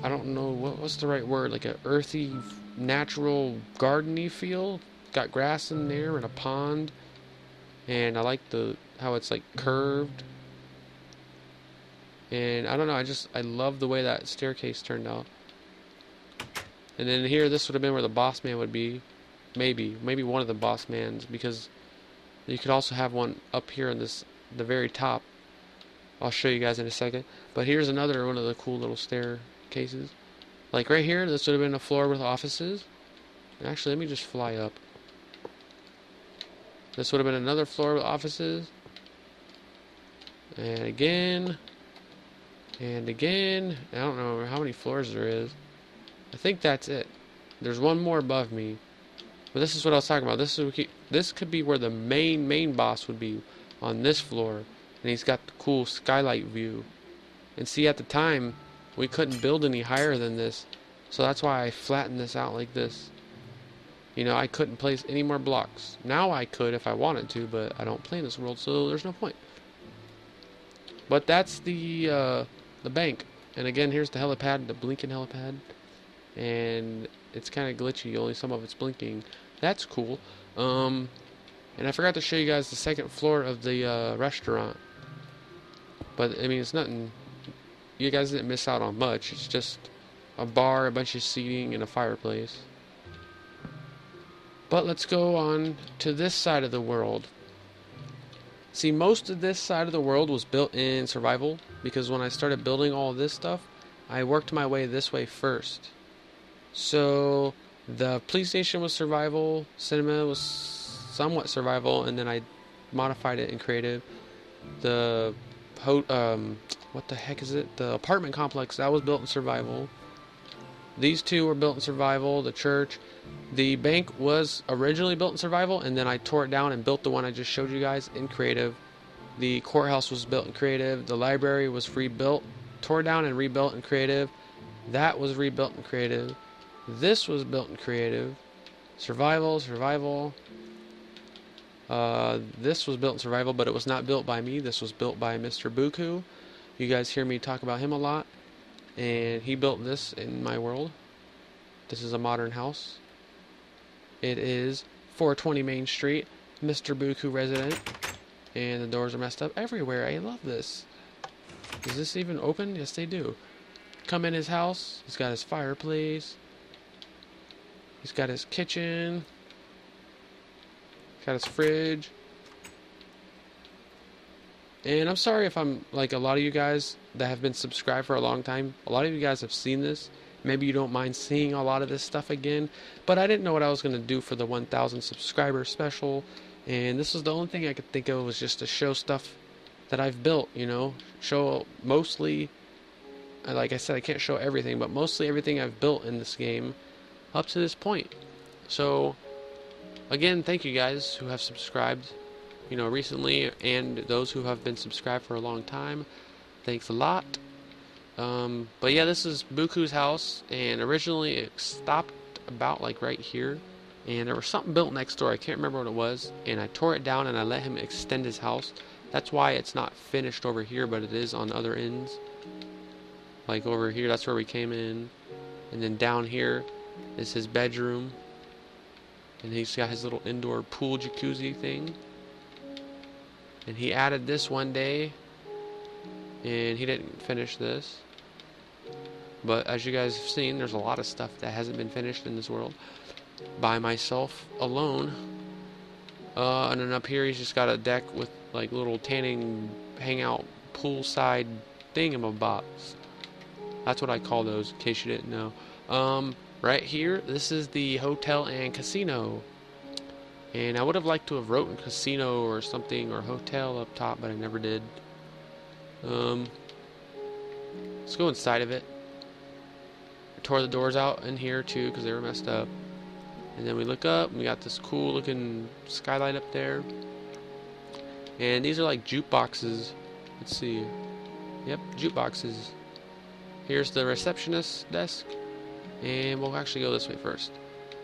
I don't know what's the right word, like a earthy, natural, gardeny feel. Got grass in there and a pond, and I like how it's like curved. And I don't know, I love the way that staircase turned out. And then here, this would have been where the boss man would be. Maybe one of the boss mans, because you could also have one up here in the very top. I'll show you guys in a second. But here's another one of the cool little staircases. Like right here, this would have been a floor with offices. Actually, let me just fly up. This would have been another floor with offices. And again. And again. I don't know how many floors there is. I think that's it. There's one more above me. But this is what I was talking about. This could be where the main boss would be, on this floor. And he's got the cool skylight view. And see, at the time, we couldn't build any higher than this. So that's why I flattened this out like this. You know, I couldn't place any more blocks. Now I could if I wanted to, but I don't play in this world, so there's no point. But that's the bank. And again, here's the helipad, the blinking helipad. And it's kind of glitchy, only some of it's blinking. That's cool. And I forgot to show you guys the second floor of the restaurant. But, I mean, it's nothing. You guys didn't miss out on much. It's just a bar, a bunch of seating, and a fireplace. But let's go on to this side of the world. See, most of this side of the world was built in survival, because when I started building all this stuff, I worked my way this way first. So the police station was survival, cinema was somewhat survival, and then I modified it in creative. The what the heck is it? The apartment complex, that was built in survival. These two were built in survival. The church, the bank was originally built in survival, and then I tore it down and built the one I just showed you guys in creative. The courthouse was built in creative. The library was rebuilt, tore down and rebuilt in creative. That was rebuilt in creative. This was built in creative. Survival. This was built in survival, but it was not built by me. This was built by Mr. Buku. You guys hear me talk about him a lot. And he built this in my world. This is a modern house. It is 420 Main Street, Mr. Buku resident. And the doors are messed up everywhere. I love this. Does this even open? Yes, they do. Come in his house. He's got his fireplace. He's got his kitchen. He's got his fridge. And I'm sorry if I'm like a lot of you guys that have been subscribed for a long time. A lot of you guys have seen this. Maybe you don't mind seeing a lot of this stuff again. But I didn't know what I was going to do for the 1,000 subscriber special. And this is the only thing I could think of, was just to show stuff that I've built, you know. Show mostly, like I said, I can't show everything, but mostly everything I've built in this game up to this point. So, again, thank you guys who have subscribed, you know, recently, and those who have been subscribed for a long time. Thanks a lot. But yeah, this is Buku's house, and originally it stopped about like right here, and there was something built next door. I can't remember what it was, and I tore it down and I let him extend his house. That's why it's not finished over here, but it is on other ends. Like over here, that's where we came in, and then down here is his bedroom, and he's got his little indoor pool jacuzzi thing. And he added this one day, and he didn't finish this. But as you guys have seen, there's a lot of stuff that hasn't been finished in this world by myself alone. And then up here he's just got a deck with like little tanning hangout poolside thingamabobs. That's what I call those, in case you didn't know. Right here, this is the hotel and casino. And I would have liked to have wrote casino or something or hotel up top, but I never did. Let's go inside of it. I tore the doors out in here too because they were messed up. And then we look up and we got this cool looking skylight up there. And these are like jukeboxes. Let's see. Yep, jukeboxes. Here's the receptionist desk. And we'll actually go this way first.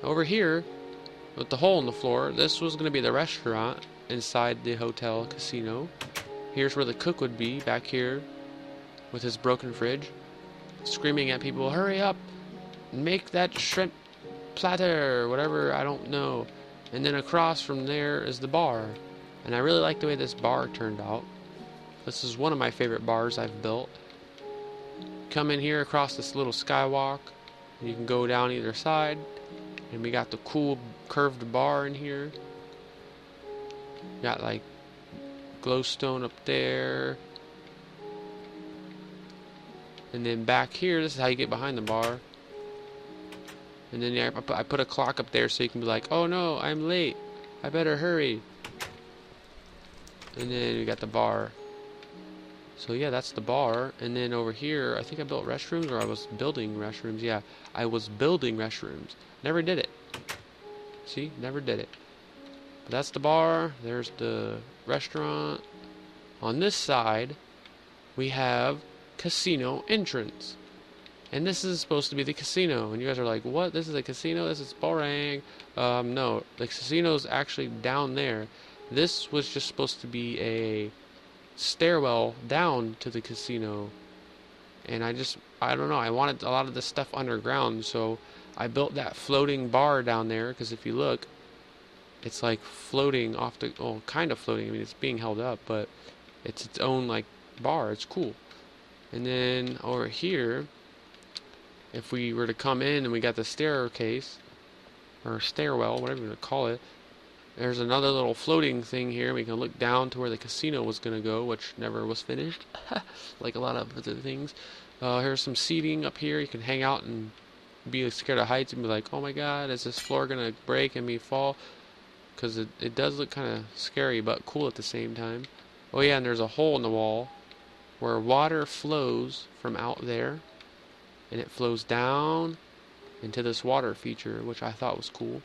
Over here, with the hole in the floor, this was going to be the restaurant inside the hotel casino. Here's where the cook would be, back here, with his broken fridge, screaming at people, hurry up, make that shrimp platter, whatever, I don't know. And then across from there is the bar. And I really like the way this bar turned out. This is one of my favorite bars I've built. Come in here across this little skywalk, and you can go down either side. And we got the cool curved bar in here. Got like glowstone up there. And then back here, this is how you get behind the bar. And then yeah, I put a clock up there so you can be like, oh no, I'm late, I better hurry. And then we got the bar. So yeah, that's the bar. And then over here, I think I built restrooms, or I was building restrooms. Yeah, I was building restrooms. Never did it. See, never did it. But that's the bar. There's the restaurant. On this side, we have casino entrance. And this is supposed to be the casino. And you guys are like, what? This is a casino? This is boring. No, the casino's actually down there. This was just supposed to be a stairwell down to the casino. And I don't know, I wanted a lot of this stuff underground, so I built that floating bar down there, because if you look, it's like floating off the, well, kind of floating, I mean, it's being held up, but it's its own, like, bar. It's cool. And then over here, if we were to come in and we got the staircase, or stairwell, whatever you want to call it, there's another little floating thing here. We can look down to where the casino was going to go, which never was finished, like a lot of other things. Here's some seating up here. You can hang out and be scared of heights and be like, oh my god, is this floor going to break and me fall? Because it does look kind of scary, but cool at the same time. Oh yeah, and there's a hole in the wall where water flows from out there, and it flows down into this water feature, which I thought was cool.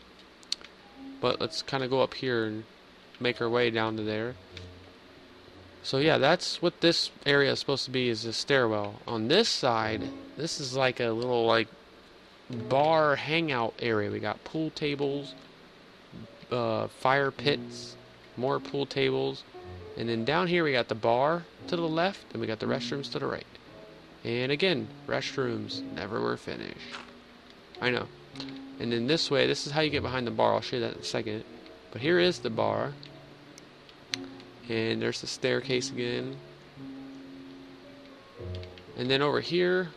But let's kind of go up here and make our way down to there. So yeah, that's what this area is supposed to be, is a stairwell. On this side, this is like a little like bar hangout area. We got pool tables, fire pits, more pool tables, and then down here we got the bar to the left, and we got the restrooms to the right. And again, restrooms never were finished. I know. And then this way, this is how you get behind the bar. I'll show you that in a second. But here is the bar. And there's the staircase again. And then over here,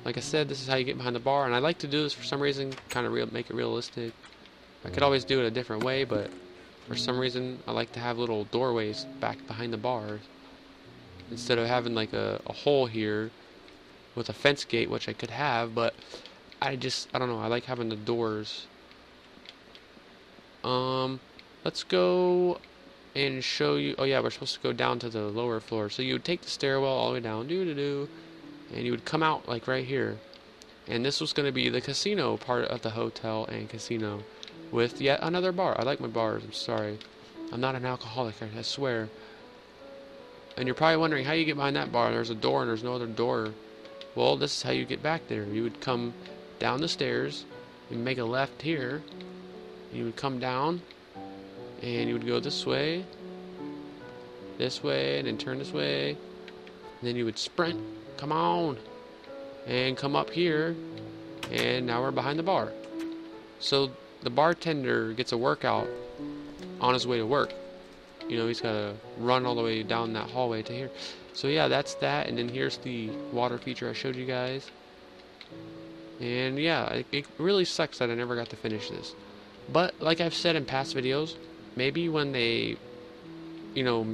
like I said, this is how you get behind the bar. And I like to do this for some reason, kind of make it realistic. I could always do it a different way, but for some reason, I like to have little doorways back behind the bars, instead of having like a hole here with a fence gate, which I could have, but I don't know, I like having the doors. Let's go and show you. Oh yeah, we're supposed to go down to the lower floor. So you would take the stairwell all the way down, and you would come out like right here. And this was going to be the casino part of the hotel and casino, with yet another bar. I like my bars, I'm sorry. I'm not an alcoholic, I swear. And you're probably wondering how you get behind that bar. There's a door and there's no other door. Well, this is how you get back there. You would come down the stairs, you make a left here, you would come down, and you would go this way, and then turn this way, and then you would sprint, come on, and come up here, and now we're behind the bar. So the bartender gets a workout on his way to work. You know, he's got to run all the way down that hallway to here. So yeah, that's that, and then here's the water feature I showed you guys. And yeah, it really sucks that I never got to finish this. But like I've said in past videos, maybe when they, you know,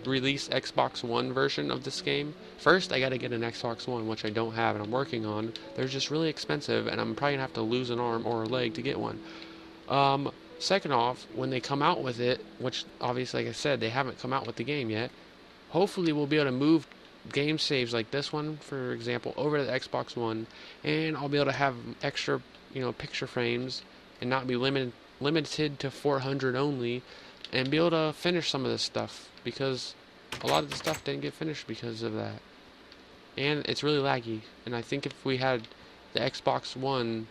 release Xbox One version of this game. First, I gotta get an Xbox One, which I don't have and I'm working on. They're just really expensive, and I'm probably gonna have to lose an arm or a leg to get one. Second off, when they come out with it, which obviously, like I said, they haven't come out with the game yet, hopefully we'll be able to move game saves like this one, for example, over to the Xbox One, and I'll be able to have extra, you know, picture frames and not be limited to 400 only, and be able to finish some of this stuff, because a lot of the stuff didn't get finished because of that. And it's really laggy, and I think if we had the Xbox One,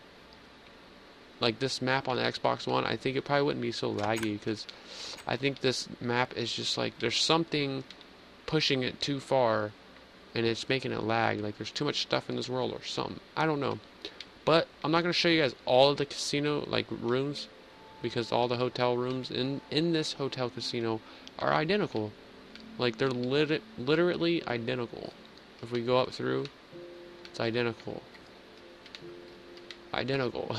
like this map on the Xbox One, I think it probably wouldn't be so laggy, because I think this map is just like, there's something pushing it too far, and it's making it lag, like there's too much stuff in this world or something. I don't know. But I'm not going to show you guys all of the casino, like, rooms, because all the hotel rooms in this hotel casino are identical. Like, they're literally identical. If we go up through, it's identical. Identical.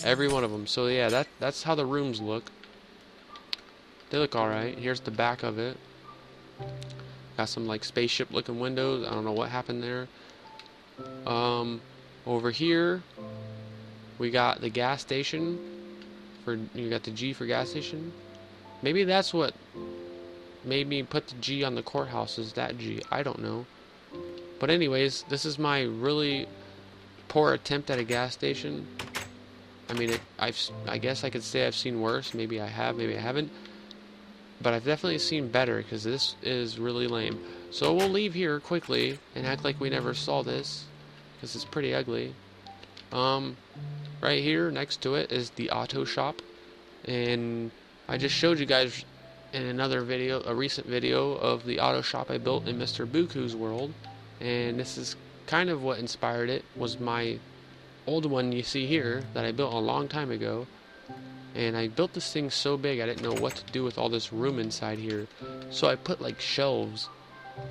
Every one of them. So yeah, that's how the rooms look. They look alright. Here's the back of it. Got some like spaceship looking windows. I don't know what happened there. Over here we got the gas station. You got the G for gas station. Maybe that's what made me put the G on the courthouse, is that G. I don't know. But anyways, this is my really poor attempt at a gas station. I mean, I guess I could say I've seen worse. Maybe I have, maybe I haven't. But I've definitely seen better, because this is really lame. So we'll leave here quickly and act like we never saw this, because it's pretty ugly. Right here next to it is the auto shop, and I just showed you guys in another video, a recent video, of the auto shop I built in Mr. Buku's world, and this is kind of what inspired it. Was my old one you see here that I built a long time ago. And I built this thing so big I didn't know what to do with all this room inside here. So I put like shelves,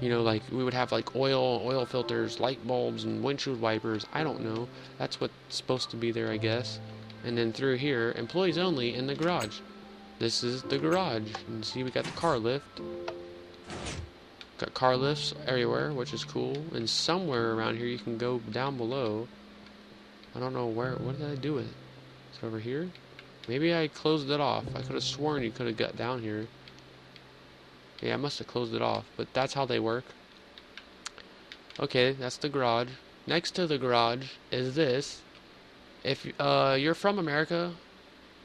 you know, like we would have like oil filters, light bulbs, and windshield wipers. I don't know. That's what's supposed to be there, I guess. And then through here, employees only in the garage. This is the garage. And see, we got the car lift. Got car lifts everywhere, which is cool. And somewhere around here you can go down below. I don't know where. What did I do with it? Is it over here? Maybe I closed it off. I could have sworn you could have got down here. Yeah, I must have closed it off. But that's how they work. Okay, that's the garage. Next to the garage is this. If you're from America,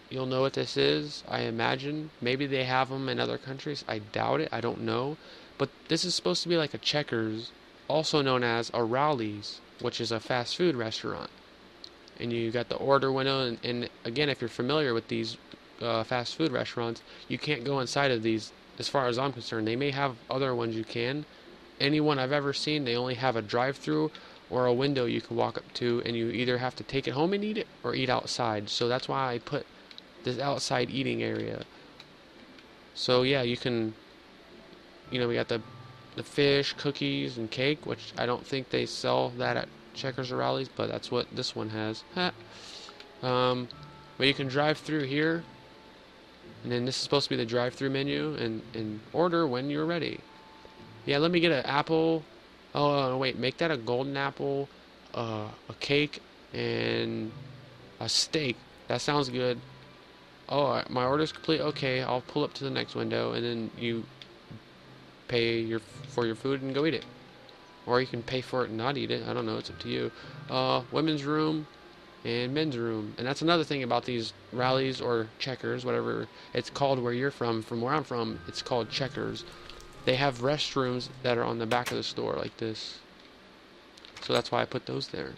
you'll know what this is, I imagine. Maybe they have them in other countries. I doubt it. I don't know. But this is supposed to be like a Checkers, also known as a Rowley's, which is a fast food restaurant. And you got the order window, and again, if you're familiar with these fast food restaurants, you can't go inside of these, as far as I'm concerned. They may have other ones you can. Any one I've ever seen, they only have a drive-through or a window you can walk up to, and you either have to take it home and eat it, or eat outside. So that's why I put this outside eating area. So yeah, you can, you know, we got the fish, cookies, and cake, which I don't think they sell that at Checkers or Rowley's, but that's what this one has. But you can drive through here, and then this is supposed to be the drive-through menu, and order when you're ready. Yeah, let me get an apple. Oh wait, make that a golden apple, a cake, and a steak. That sounds good. Oh, my order's complete. Okay, I'll pull up to the next window, and then you pay for your food and go eat it. Or you can pay for it and not eat it. I don't know. It's up to you. Women's room and men's room. And that's another thing about these Rowley's or Checkers, whatever it's called where you're from. From where I'm from, it's called Checkers. They have restrooms that are on the back of the store like this. So that's why I put those there.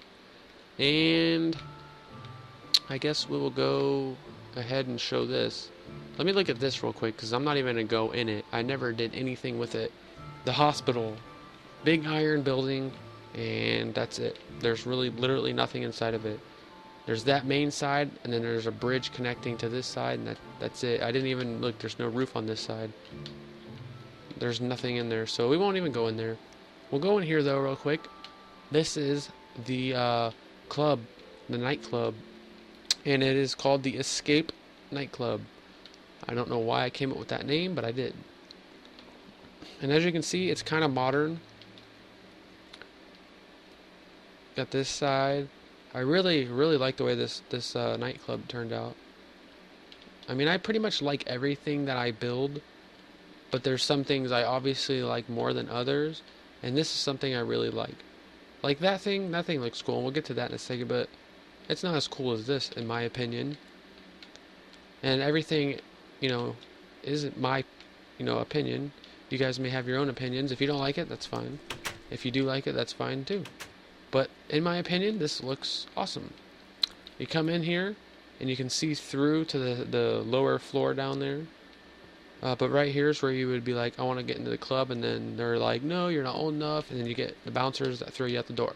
And I guess we will go ahead and show this. Let me look at this real quick, because I'm not even going to go in it. I never did anything with it. The hospital. Big iron building, and that's it. There's really literally nothing inside of it. There's that main side, and then there's a bridge connecting to this side, and that's it. I didn't even look. There's no roof on this side. There's nothing in there, so we won't even go in there. We'll go in here though real quick. This is the club, the nightclub, and it is called the Escape Nightclub. I don't know why I came up with that name, but I did. And as you can see, it's kind of modern. Got this side. I really like the way this nightclub turned out. I mean, I pretty much like everything that I build, but there's some things I obviously like more than others, and this is something I really like. Like that thing looks cool, and we'll get to that in a second, but it's not as cool as this, in my opinion. And everything, you know, isn't my, opinion. You guys may have your own opinions. If you don't like it, that's fine. If you do like it, that's fine too. But in my opinion, this looks awesome. You come in here, and you can see through to the lower floor down there. But right here is where you would be like, I want to get into the club, and then they're like, no, you're not old enough, and then you get the bouncers that throw you out the door.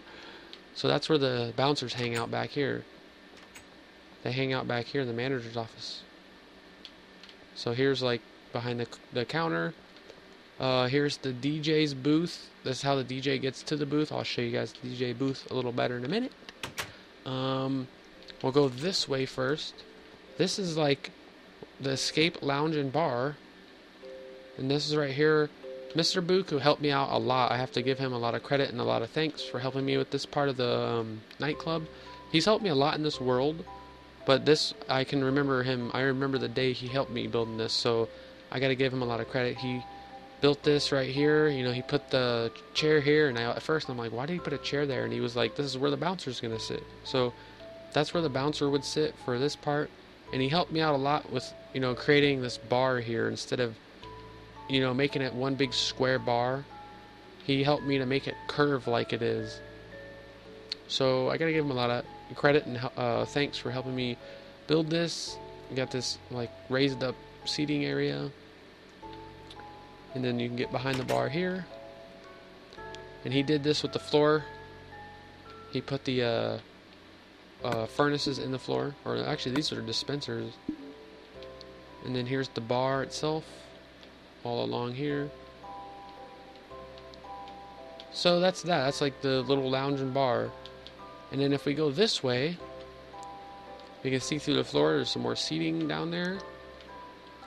So that's where the bouncers hang out back here. They hang out back here in the manager's office. So here's like behind the counter. Here's the DJ's booth. This is how the DJ gets to the booth. I'll show you guys the DJ booth a little better in a minute. We'll go this way first. This is like the Escape Lounge and Bar. And this is right here. Mr. Book, who helped me out a lot. I have to give him a lot of credit and a lot of thanks for helping me with this part of the nightclub. He's helped me a lot in this world. But this, I can remember him. I remember the day he helped me building this. So I got to give him a lot of credit. He built this right here. You know, he put the chair here. And at first I'm like, why did he put a chair there? And he was like, this is where the bouncer's going to sit. So that's where the bouncer would sit for this part. And he helped me out a lot with, creating this bar here instead of, making it one big square bar. He helped me to make it curve like it is. So I gotta give him a lot of credit and thanks for helping me build this. You got this like raised up seating area. And then you can get behind the bar here. And he did this with the floor. He put the furnaces in the floor. Or actually these are dispensers. And then here's the bar itself. All along here. So that's that. That's like the little lounge and bar. And then if we go this way, you can see through the floor. There's some more seating down there.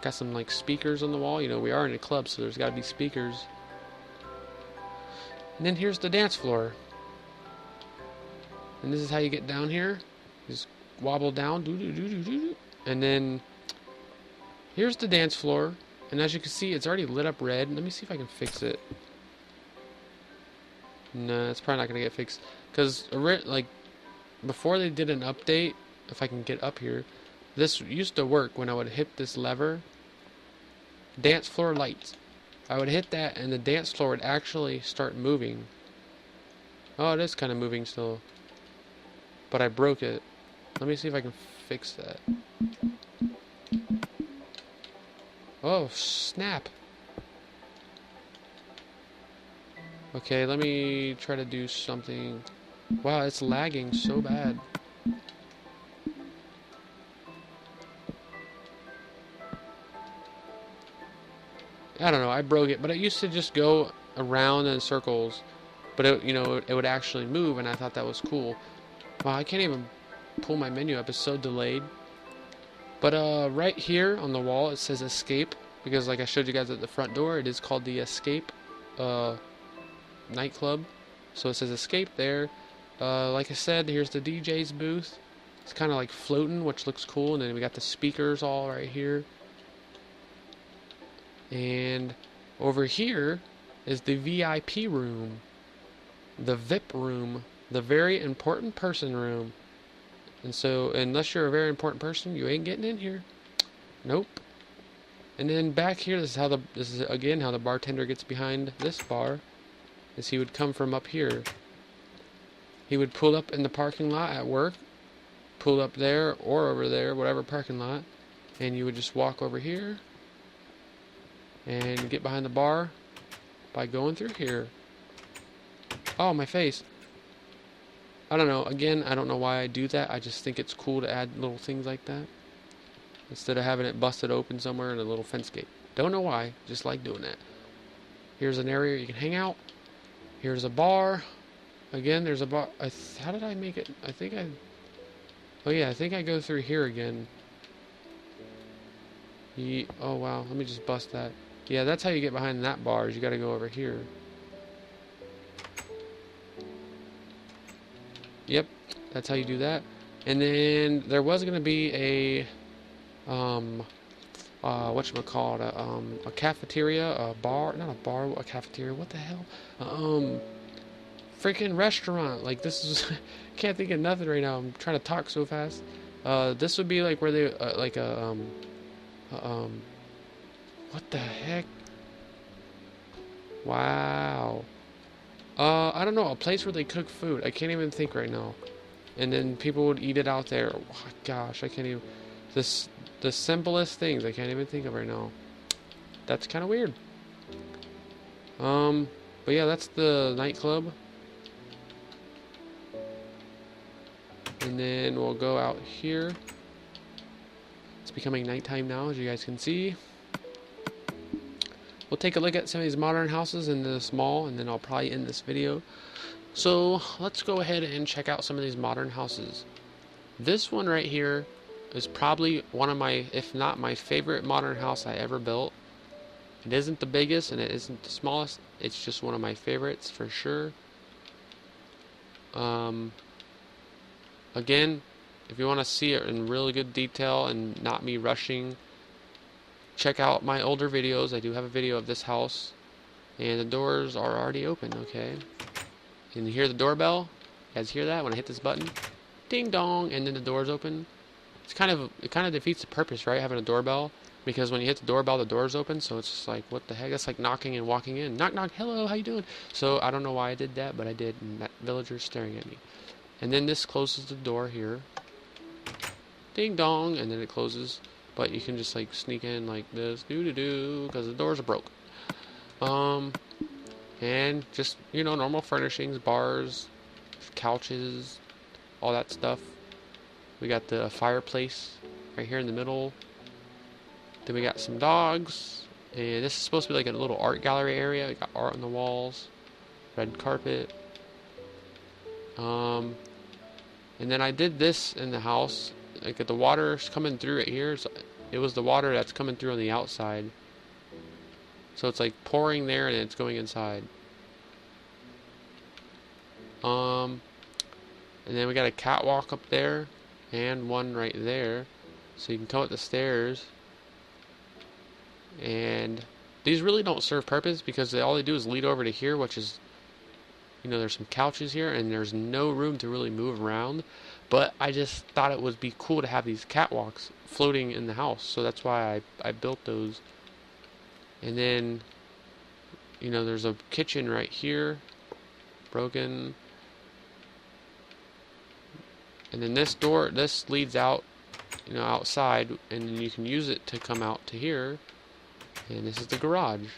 Got some like speakers on the wall. We are in a club, so there's got to be speakers. And then here's the dance floor. And this is how you get down here. Just wobble down. And then here's the dance floor. And as you can see, it's already lit up red. Let me see if I can fix it. No, it's probably not going to get fixed. Because, like, before they did an update, if I can get up here, this used to work when I would hit this lever. Dance floor lights. I would hit that, and the dance floor would actually start moving. Oh, it is kind of moving still. But I broke it. Let me see if I can fix that. Oh, snap. Okay, let me try to do something. Wow, it's lagging so bad. I don't know, I broke it, but it used to just go around in circles. But it would actually move, and I thought that was cool. Wow, I can't even pull my menu up, it's so delayed. But right here on the wall it says Escape, because like I showed you guys at the front door, it is called the Escape nightclub. So it says Escape there. Like I said, here's the DJ's booth. It's kind of like floating, which looks cool. And then we got the speakers all right here. And over here is the VIP room, the VIP room, the very important person room. And so, unless you're a very important person, you ain't getting in here. Nope. And then back here, this is again how the bartender gets behind this bar. Is he would come from up here. He would pull up in the parking lot at work, pull up there or over there, whatever parking lot, and you would just walk over here and get behind the bar by going through here. Oh, my face. I don't know. Again, I don't know why I do that. I just think it's cool to add little things like that instead of having it busted open somewhere in a little fence gate. Don't know why. Just like doing that. Here's an area you can hang out. Here's a bar. Again, there's a bar. How did I make it? Oh yeah, I think I go through here again. Oh wow, let me just bust that. Yeah, that's how you get behind that bar, is you gotta go over here. Yep, that's how you do that. And then there was gonna be a whatchamacallit, a cafeteria, a bar, not a bar, a cafeteria, what the hell? Freaking restaurant. Like, this is, can't think of nothing right now. I'm trying to talk so fast. This would be like where they, like what the heck? Wow. I don't know, a place where they cook food. I can't even think right now. And then people would eat it out there. Oh, gosh, I can't even. The simplest things I can't even think of right now. That's kind of weird. But yeah, that's the nightclub. And then we'll go out here. It's becoming nighttime now, as you guys can see. We'll take a look at some of these modern houses in this mall, and then I'll probably end this video. So let's go ahead and check out some of these modern houses. This one right here is probably one of my, if not my favorite modern house I ever built. It isn't the biggest and it isn't the smallest. It's just one of my favorites for sure. Again, if you want to see it in really good detail and not me rushing, check out my older videos. I do have a video of this house, and the doors are already open. Okay, and you hear the doorbell. You guys hear that when I hit this button? Ding dong, and then the doors open. It kind of defeats the purpose, right? Having a doorbell, because when you hit the doorbell, the doors open. So it's just like, what the heck? That's like knocking and walking in. Knock knock. Hello, how you doing? So I don't know why I did that, but I did, and that villager's staring at me. And then this closes the door here. Ding dong, and then it closes. But you can just like sneak in like this, because the doors are broke. And just, you know, normal furnishings, bars, couches, all that stuff. We got the fireplace right here in the middle. Then we got some dogs, and this is supposed to be like a little art gallery area. We got art on the walls, red carpet. And then I did this in the house, like the water's coming through right here. So it was the water that's coming through on the outside. So it's like pouring there and it's going inside. And then we got a catwalk up there and one right there. So you can come up the stairs. And these really don't serve purpose because all they do is lead over to here, which is, you know, there's some couches here and there's no room to really move around. But I just thought it would be cool to have these catwalks floating in the house. So that's why I built those. And then, you know, there's a kitchen right here, broken. And then this door, this leads out, you know, outside, and then you can use it to come out to here. And this is the garage.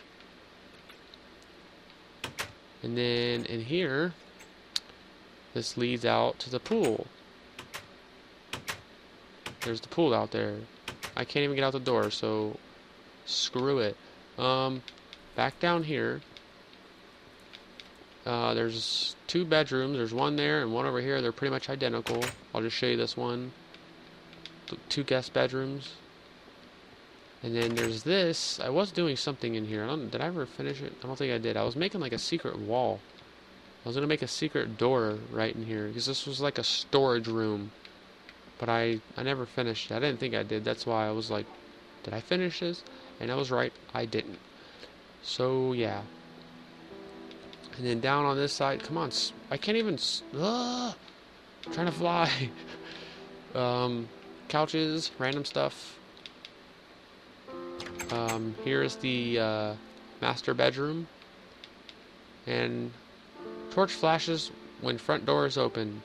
And then in here, this leads out to the pool. There's the pool out there. I can't even get out the door, so screw it. Back down here, there's 2 bedrooms. There's one there and one over here. They're pretty much identical. I'll just show you this one. 2 guest bedrooms. And then there's this. I was doing something in here. Did I ever finish it? I don't think I did. I was making like a secret wall. I was going to make a secret door right in here, because this was like a storage room. But I never finished it. I didn't think I did. That's why I was like, did I finish this? And I was right. I didn't. So, yeah. And then down on this side, come on. I can't even... I'm trying to fly. Couches, random stuff. Here's the master bedroom. And torch flashes when front door is open.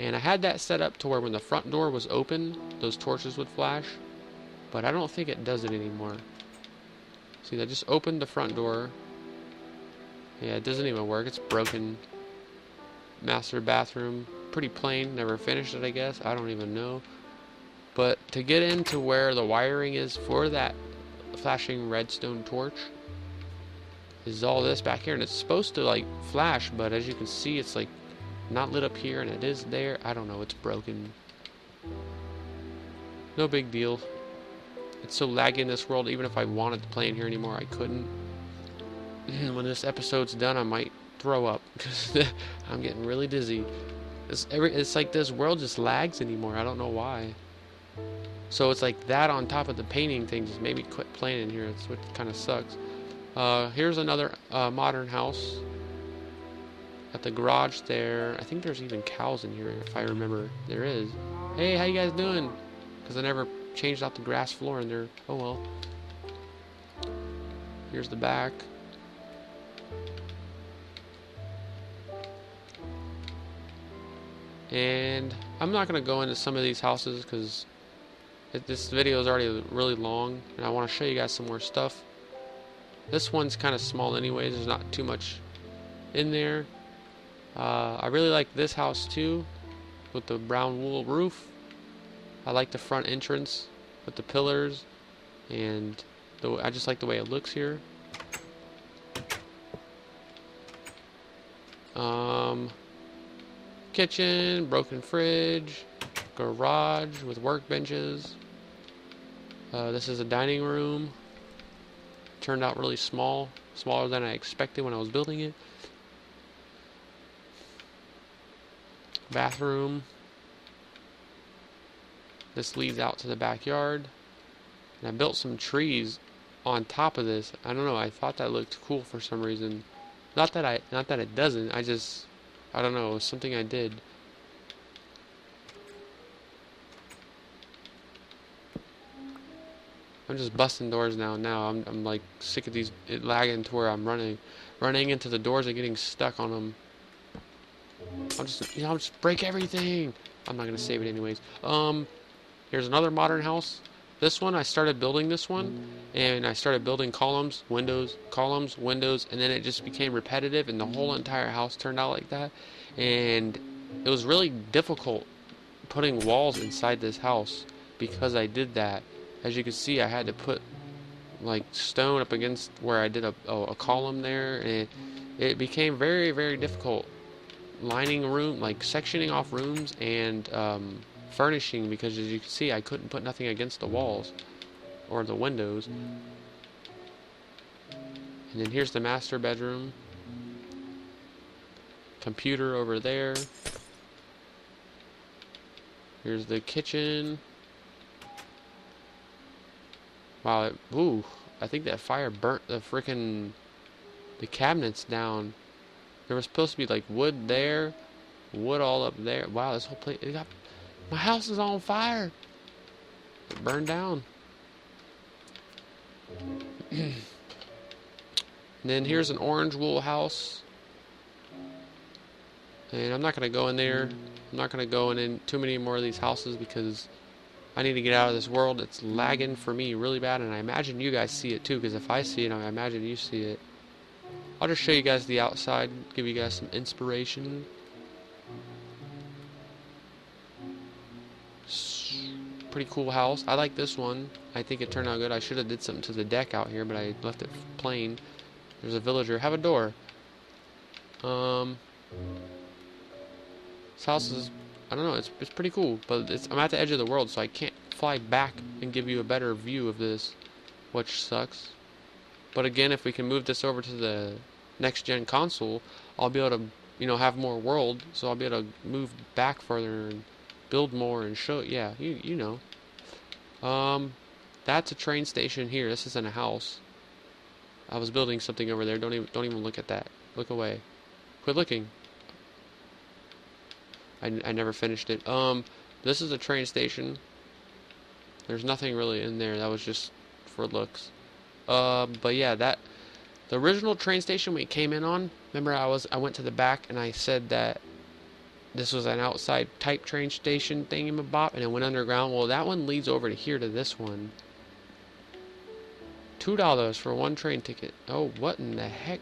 And I had that set up to where when the front door was open, those torches would flash. But I don't think it does it anymore. See, I just opened the front door. Yeah, it doesn't even work. It's broken. Master bathroom. Pretty plain. Never finished it, I guess. I don't even know. But to get into where the wiring is for that flashing redstone torch is all this back here. And it's supposed to, like, flash. But as you can see, it's, like, not lit up here. And it is there. I don't know. It's broken. No big deal. It's so laggy in this world. Even if I wanted to play in here anymore, I couldn't. When this episode's done, I might throw up because I'm getting really dizzy. It's like this world just lags anymore. I don't know why. So it's like that on top of the painting thing just made me quit playing in here. It's what kind of sucks. Here's another modern house. At the garage there. I think there's even cows in here, if I remember. There is. Hey, how you guys doing? Because I never changed out the grass floor in there. Oh well. Here's the back. And I'm not going to go into some of these houses because this video is already really long. And I want to show you guys some more stuff. This one's kind of small anyways. There's not too much in there. I really like this house too, with the brown wool roof. I like the front entrance with the pillars, and I just like the way it looks here. Kitchen, broken fridge, garage with workbenches. This is a dining room. Turned out really small, smaller than I expected when I was building it. Bathroom. This leads out to the backyard. And I built some trees on top of this. I don't know, I thought that looked cool for some reason. Not that it doesn't. I don't know, it was something I did. I'm just busting doors now. I'm like sick of these lagging to where I'm running into the doors and getting stuck on them. I'll just break everything. I'm not gonna save it anyways. Here's another modern house. This one, I started building this one, and I started building columns, windows, and then it just became repetitive, and the whole entire house turned out like that. And it was really difficult putting walls inside this house because I did that. As you can see, I had to put like stone up against where I did a column there, and it became very, very difficult lining a room, like sectioning off rooms and furnishing, because as you can see, I couldn't put nothing against the walls or the windows. And then here's the master bedroom. Computer over there. Here's the kitchen. Wow, ooh, I think that fire burnt the cabinets down. There was supposed to be like wood there, wood all up there. Wow, this whole place, my house is on fire. It burned down. And then here's an orange wool house. And I'm not going to go in there. I'm not going to go in too many more of these houses because I need to get out of this world. It's lagging for me really bad, and I imagine you guys see it too, because if I see it, I imagine you see it. I'll just show you guys the outside, give you guys some inspiration. Pretty cool house. I like this one. I think it turned out good. I should have did something to the deck out here, but I left it plain. There's a villager. Have a door. This house is, I don't know, it's pretty cool, but I'm at the edge of the world, so I can't fly back and give you a better view of this, which sucks. But again, if we can move this over to the next gen console, I'll be able to, have more world, so I'll be able to move back further and build more and show, yeah, you know. That's a train station here. This isn't a house. I was building something over there. Don't even look at that. Look away. Quit looking. I never finished it. This is a train station. There's nothing really in there. That was just for looks. But yeah, the original train station we came in on, remember I went to the back and I said that this was an outside type train station thingamabop and it went underground. Well, that one leads over to here to this one. $2 for one train ticket. Oh, what in the heck?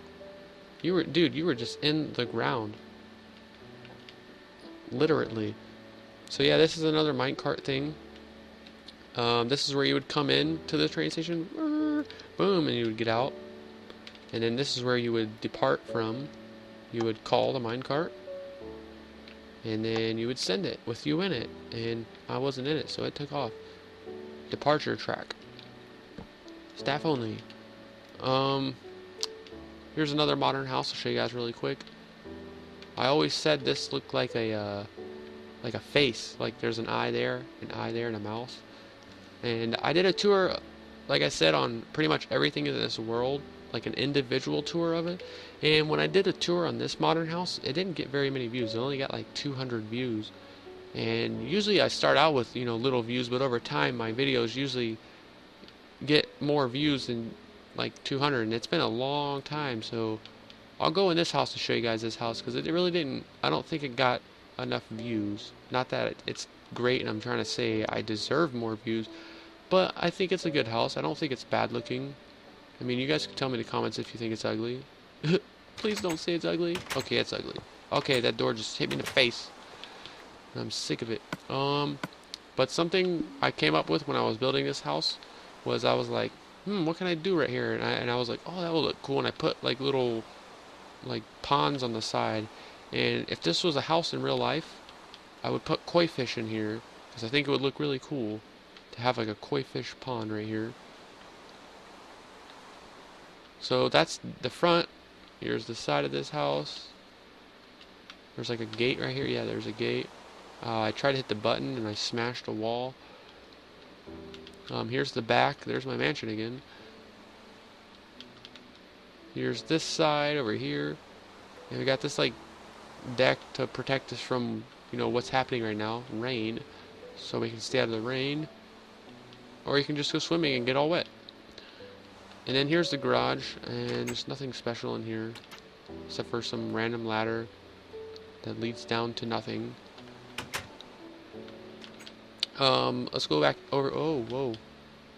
Dude, you were just in the ground. Literally. So yeah, this is another minecart thing. This is where you would come in to the train station. Boom, and you would get out. And then this is where you would depart from. You would call the minecart. And then you would send it with you in it. And I wasn't in it, so it took off. Departure track. Staff only. Um, Here's another modern house. I'll show you guys really quick. I always said this looked like a face. Like there's an eye there, and a mouth. And I did a tour, like I said, on pretty much everything in this world, like an individual tour of it. And when I did a tour on this modern house, it didn't get very many views. It only got like 200 views. And usually I start out with, little views, but over time my videos usually get more views than like 200. And it's been a long time, so I'll go in this house to show you guys this house, because it really didn't, I don't think it got enough views. Not that it's great and I'm trying to say I deserve more views, but I think it's a good house. I don't think it's bad looking. I mean, you guys can tell me in the comments if you think it's ugly. Please don't say it's ugly. Okay, it's ugly. Okay, that door just hit me in the face. I'm sick of it. But something I came up with when I was building this house was I was like, what can I do right here? And I was like, oh, that will look cool. And I put like little like ponds on the side. And if this was a house in real life, I would put koi fish in here, because I think it would look really cool to have like a koi fish pond right here. So that's the front. Here's the side of this house. There's like a gate right here. Yeah, there's a gate. I tried to hit the button and I smashed a wall. Here's the back. There's my mansion again. Here's this side over here. And we got this like deck to protect us from, what's happening right now, rain. So we can stay out of the rain. Or you can just go swimming and get all wet. And then here's the garage, and there's nothing special in here except for some random ladder that leads down to nothing. Let's go back over. Oh, whoa.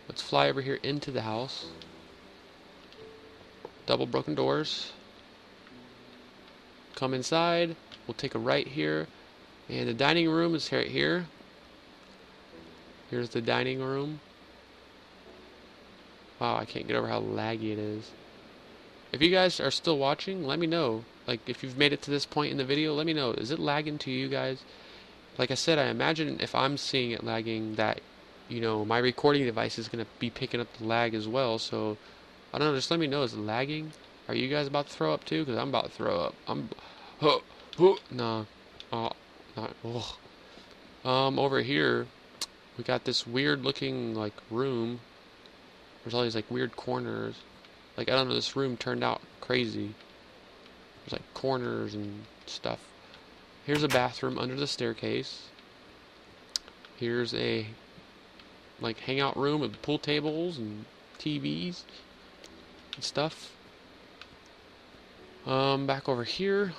Let's fly over here into the house. Double broken doors. Come inside. We'll take a right here. And the dining room is right here. Here's the dining room. Wow, I can't get over how laggy it is. If you guys are still watching, let me know. Like, if you've made it to this point in the video, let me know. Is it lagging to you guys? Like I said, I imagine if I'm seeing it lagging, that, my recording device is going to be picking up the lag as well. So, I don't know, just let me know. Is it lagging? Are you guys about to throw up too? Because I'm about to throw up. No. Oh, not. Ugh. Over here, we got this weird looking, like, room. There's all these, like, weird corners. Like, I don't know, this room turned out crazy. There's, like, corners and stuff. Here's a bathroom under the staircase. Here's a, like, hangout room with pool tables and TVs and stuff. Back over here,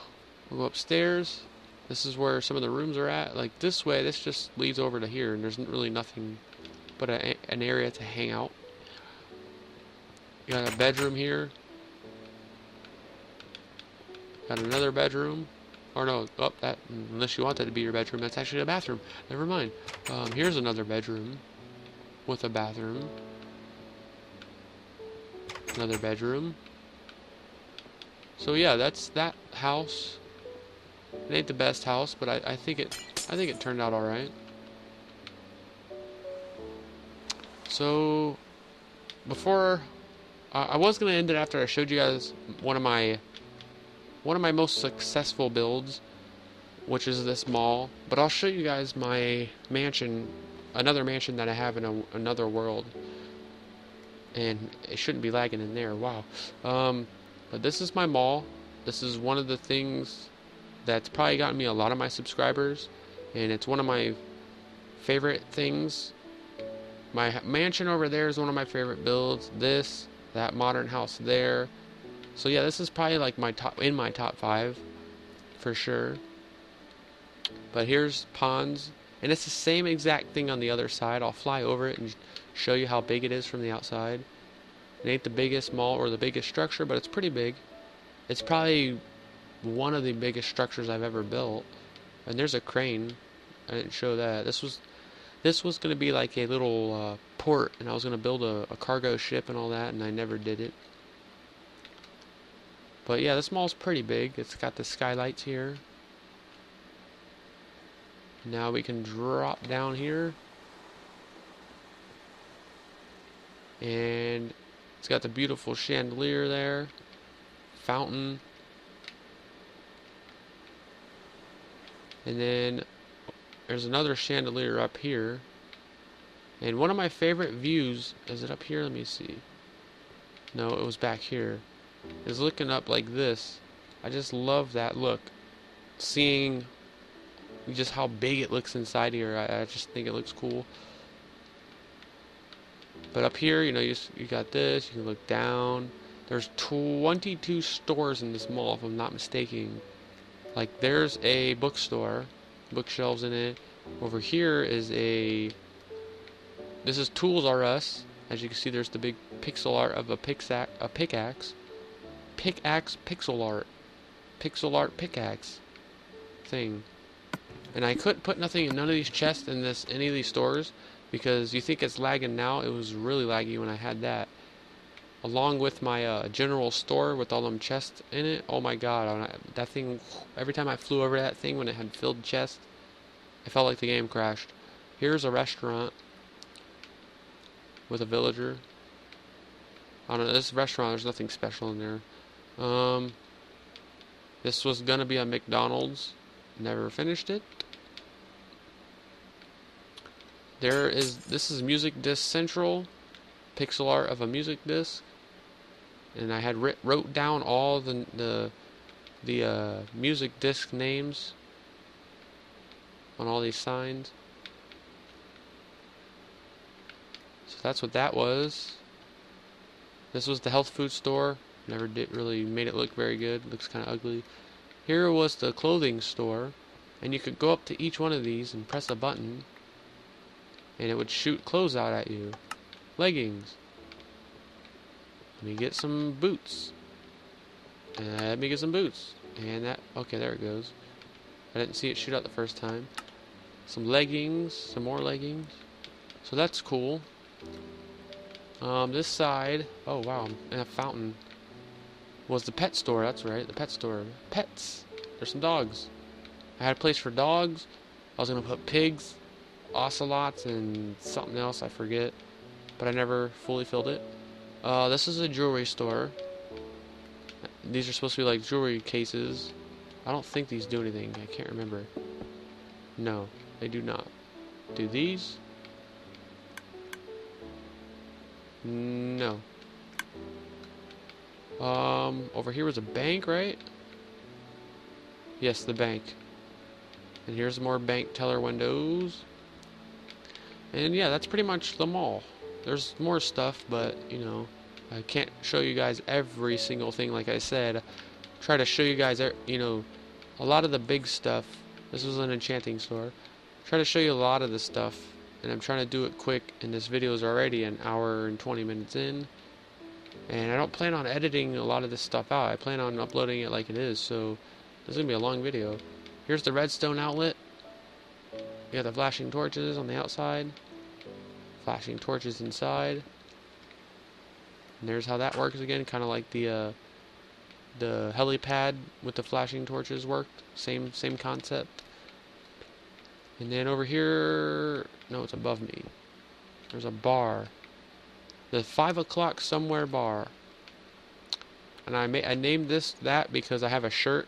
we'll go upstairs. This is where some of the rooms are at. Like, this way, this just leads over to here, and there's really nothing but an area to hang out. You got a bedroom here. Got another bedroom. Or no, that, unless you want that to be your bedroom, that's actually a bathroom. Never mind. Here's another bedroom with a bathroom. Another bedroom. So yeah, that's that house. It ain't the best house, but I think it turned out all right. So before I was gonna end it after I showed you guys one of my most successful builds, which is this mall. But I'll show you guys my mansion, another mansion that I have in another world. And it shouldn't be lagging in there. Wow. But this is my mall. This is one of the things that's probably gotten me a lot of my subscribers, and it's one of my favorite things. My mansion over there is one of my favorite builds. That modern house there. So yeah, this is probably like my top 5 for sure. But here's ponds, and it's the same exact thing on the other side. I'll fly over it and show you how big it is from the outside. It ain't the biggest mall or the biggest structure, but it's pretty big. It's probably one of the biggest structures I've ever built. And there's a crane. I didn't show that. This was going to be like a little port, and I was going to build a cargo ship and all that, and I never did it. But yeah, this mall's pretty big. It's got the skylights here. Now we can drop down here. And It's got the beautiful chandelier there, fountain, and then there's another chandelier up here. And one of my favorite views, is it up here? Let me see. No, it was back here. Is looking up like this. I just love that look. Seeing just how big it looks inside here, I just think it looks cool. But up here, you know, you got this. You can look down. There's 22 stores in this mall, if I'm not mistaken. Like, there's a bookstore, bookshelves in it. Over here is this is Tools R Us. As you can see, there's the big pixel art of a pickaxe. Pixel art pickaxe thing. And I couldn't put nothing in none of these chests in any of these stores because you think it's lagging now. It was really laggy when I had that. Along with my general store with all them chests in it. Oh my god, that thing, every time I flew over that thing when it had filled chests, I felt like the game crashed. Here's a restaurant with a villager. I don't know, this restaurant, there's nothing special in there. This was gonna be a McDonald's. Never finished it. This is Music Disc Central. Pixel art of a music disc. And I had wrote down all the music disc names on all these signs. So that's what that was. This was the health food store. Never did really made it look very good. Looks kind of ugly. Here was the clothing store, and you could go up to each one of these and press a button, and it would shoot clothes out at you. Leggings. Let me get some boots. Let me get some boots. And that, okay, there it goes. I didn't see it shoot out the first time. Some leggings, some more leggings. So that's cool. This side, oh wow, and a fountain, was the pet store. That's right, the pet store. Pets. There's some dogs. I had a place for dogs. I was gonna put pigs, ocelots, and something else I forget, but I never fully filled it. This is a jewelry store. These are supposed to be like jewelry cases. I don't think these do anything. I can't remember. No, they do not. Do these? No. Over here was a bank, right? Yes, the bank. And here's more bank teller windows. And yeah, that's pretty much the mall. There's more stuff, but, you know, I can't show you guys every single thing, like I said. Try to show you guys, you know, a lot of the big stuff. This was an enchanting store. Try to show you a lot of the stuff, and I'm trying to do it quick, and this video is already an hour and 20 minutes in. And I don't plan on editing a lot of this stuff out. I plan on uploading it like it is, so this is going to be a long video. Here's the redstone outlet. You got the flashing torches on the outside. Flashing torches inside. And there's how that works again, kind of like the helipad with the flashing torches worked. Same concept. And then over here, no, it's above me. There's a bar. The 5 o'clock somewhere bar. And I named this that because I have a shirt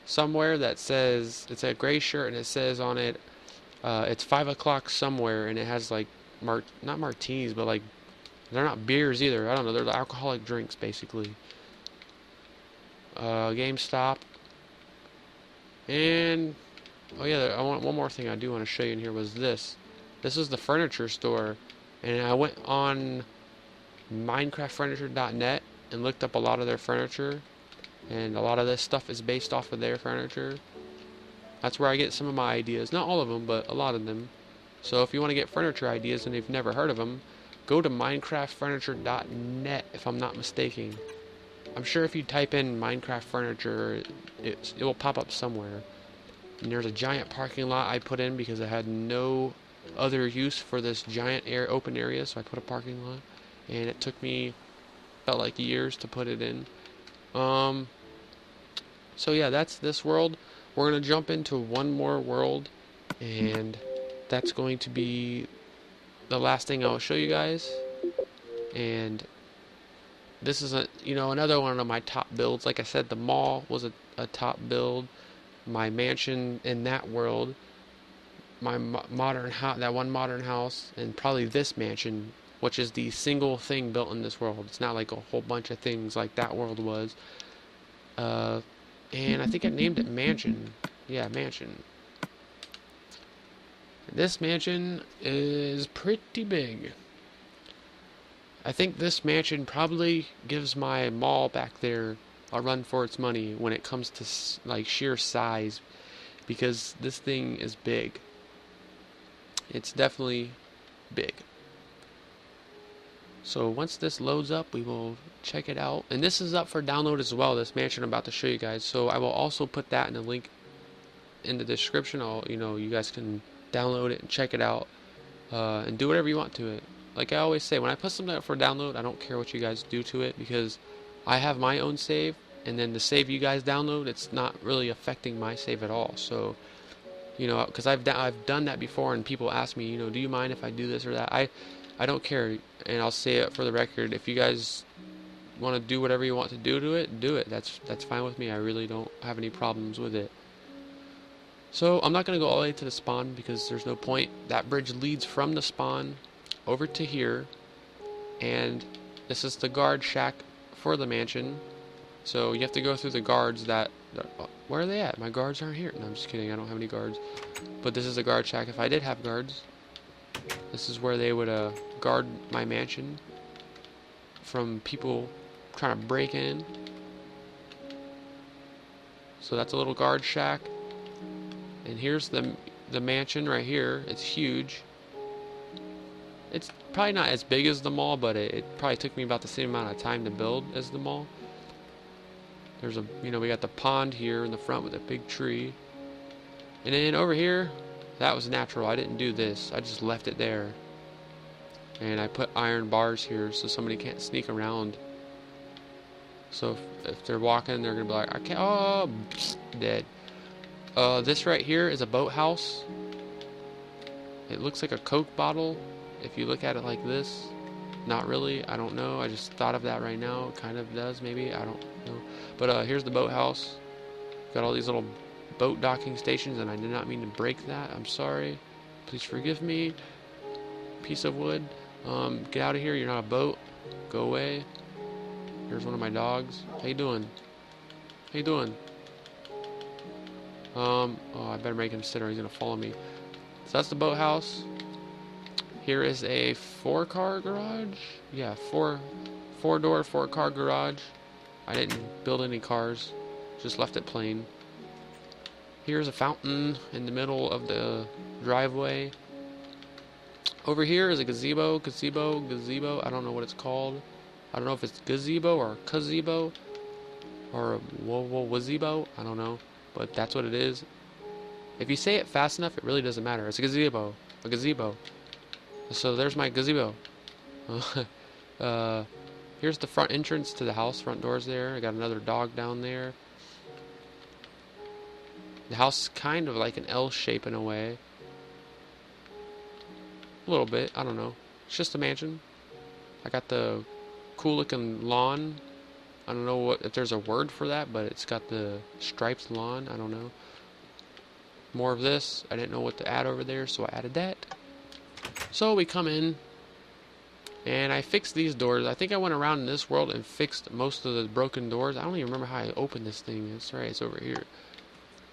somewhere that says, it's a gray shirt and it says on it, it's 5 o'clock somewhere, and it has like not martinis, but like, they're not beers either. I don't know, they're the alcoholic drinks basically. GameStop. And oh yeah, one more thing I do want to show you in here was this. This is the furniture store, and I went on minecraftfurniture.net and looked up a lot of their furniture, and a lot of this stuff is based off of their furniture. That's where I get some of my ideas. Not all of them, but a lot of them. So if you want to get furniture ideas and you've never heard of them, go to minecraftfurniture.net if I'm not mistaken. I'm sure if you type in Minecraft furniture, it will pop up somewhere. And there's a giant parking lot I put in because I had no other use for this giant open area, so I put a parking lot. And it took me, felt like years to put it in. So yeah, that's this world. We're going to jump into one more world, and that's going to be the last thing I'll show you guys. And this is another one of my top builds. Like I said, the mall was a top build. My mansion in that world, my modern house, that one modern house, and probably this mansion, which is the single thing built in this world. It's not like a whole bunch of things like that world was. And I think I named it Mansion. Yeah, Mansion. This mansion is pretty big. I think this mansion probably gives my mall back there a run for its money when it comes to like sheer size, because this thing is big. It's definitely big. So once this loads up, we will check it out. And this is up for download as well, this mansion I'm about to show you guys. So I will also put that in the link in the description. You guys can download it and check it out, and do whatever you want to it. Like I always say, when I put something up for download, I don't care what you guys do to it, because I have my own save, and then the save you guys download, it's not really affecting my save at all. So, because I've done that before, and people ask me, do you mind if I do this or that? I don't care, and I'll say it for the record. If you guys want to do whatever you want to do to it, do it. That's fine with me. I really don't have any problems with it. So I'm not going to go all the way to the spawn, because there's no point. That bridge leads from the spawn over to here, and this is the guard shack for the mansion. So you have to go through the guards that where are they at? My guards aren't here. No, I'm just kidding. I don't have any guards. But this is the guard shack. If I did have guards, this is where they would guard my mansion from people trying to break in. So that's a little guard shack. And here's the mansion right here. It's huge. It's probably not as big as the mall, but it probably took me about the same amount of time to build as the mall. There's we got the pond here in the front with a big tree. And then over here, that was natural. I didn't do this. I just left it there. And I put iron bars here so somebody can't sneak around. So if they're walking, they're going to be like, I can't, oh, dead. This right here is a boathouse. It looks like a Coke bottle if you look at it like this. Not really, I don't know. I just thought of that right now. It kind of does, maybe, I don't know. But here's the boathouse. Got all these little boat docking stations, and I did not mean to break that. I'm sorry. Please forgive me. Piece of wood. Get out of here. You're not a boat. Go away. Here's one of my dogs. How you doing? How you doing? Oh, I better make him sit or he's gonna follow me. So that's the boathouse. Here is a 4-car garage. Yeah, four door, 4-car garage. I didn't build any cars, just left it plain. Here's a fountain in the middle of the driveway. Over here is a gazebo. I don't know what it's called. I don't know if it's gazebo or gazebo or wazebo. I don't know, but that's what it is. If you say it fast enough, it really doesn't matter. It's a gazebo. A gazebo. So there's my gazebo. Here's the front entrance to the house. Front door's there. I got another dog down there. The house is kind of like an L shape in a way. A little bit. I don't know. It's just a mansion. I got the cool looking lawn. I don't know if there's a word for that, but it's got the striped lawn. I don't know. More of this. I didn't know what to add over there, so I added that. So we come in, and I fixed these doors. I think I went around in this world and fixed most of the broken doors. I don't even remember how I opened this thing. That's right, it's over here.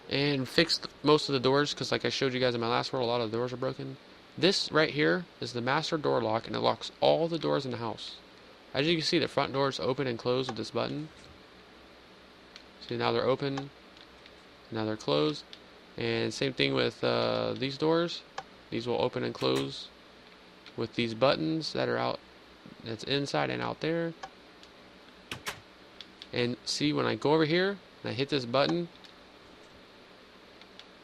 And fixed most of the doors, because like I showed you guys in my last world, a lot of the doors are broken. This right here is the master door lock, and it locks all the doors in the house. As you can see, the front doors open and close with this button. See, now they're open, now they're closed. And same thing with these doors. These will open and close with these buttons that are out, that's inside and out there. And see, when I go over here and I hit this button,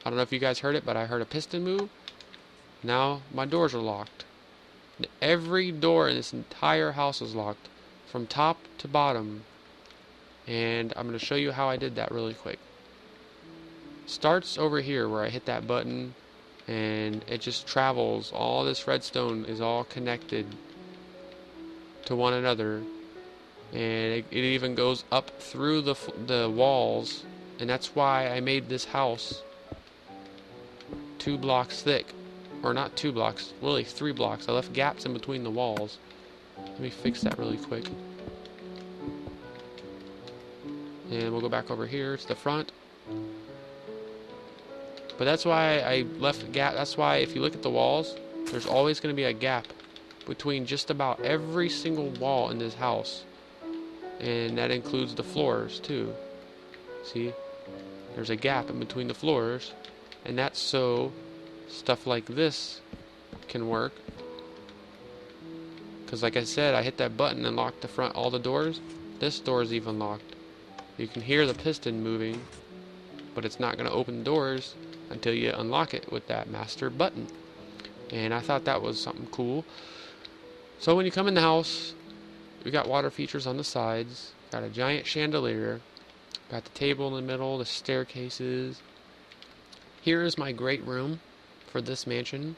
I don't know if you guys heard it, but I heard a piston move. Now my doors are locked. Every door in this entire house is locked from top to bottom. And I'm going to show you how I did that really quick. Starts over here where I hit that button, and it just travels. All this redstone is all connected to one another. and it even goes up through the walls, and that's why I made this house 2 blocks thick, or not 2 blocks, really 3 blocks. I left gaps in between the walls. Let me fix that really quick. And we'll go back over here to the front. But that's why I left a gap. That's why if you look at the walls, there's always going to be a gap between just about every single wall in this house. And that includes the floors too. See? There's a gap in between the floors. And that's so stuff like this can work. Because like I said, I hit that button and locked the front, all the doors. This door is even locked. You can hear the piston moving, but it's not going to open the doors until you unlock it with that master button. And I thought that was something cool. So when you come in the house, we got water features on the sides, got a giant chandelier, got the table in the middle, the staircases. Here is my great room for this mansion.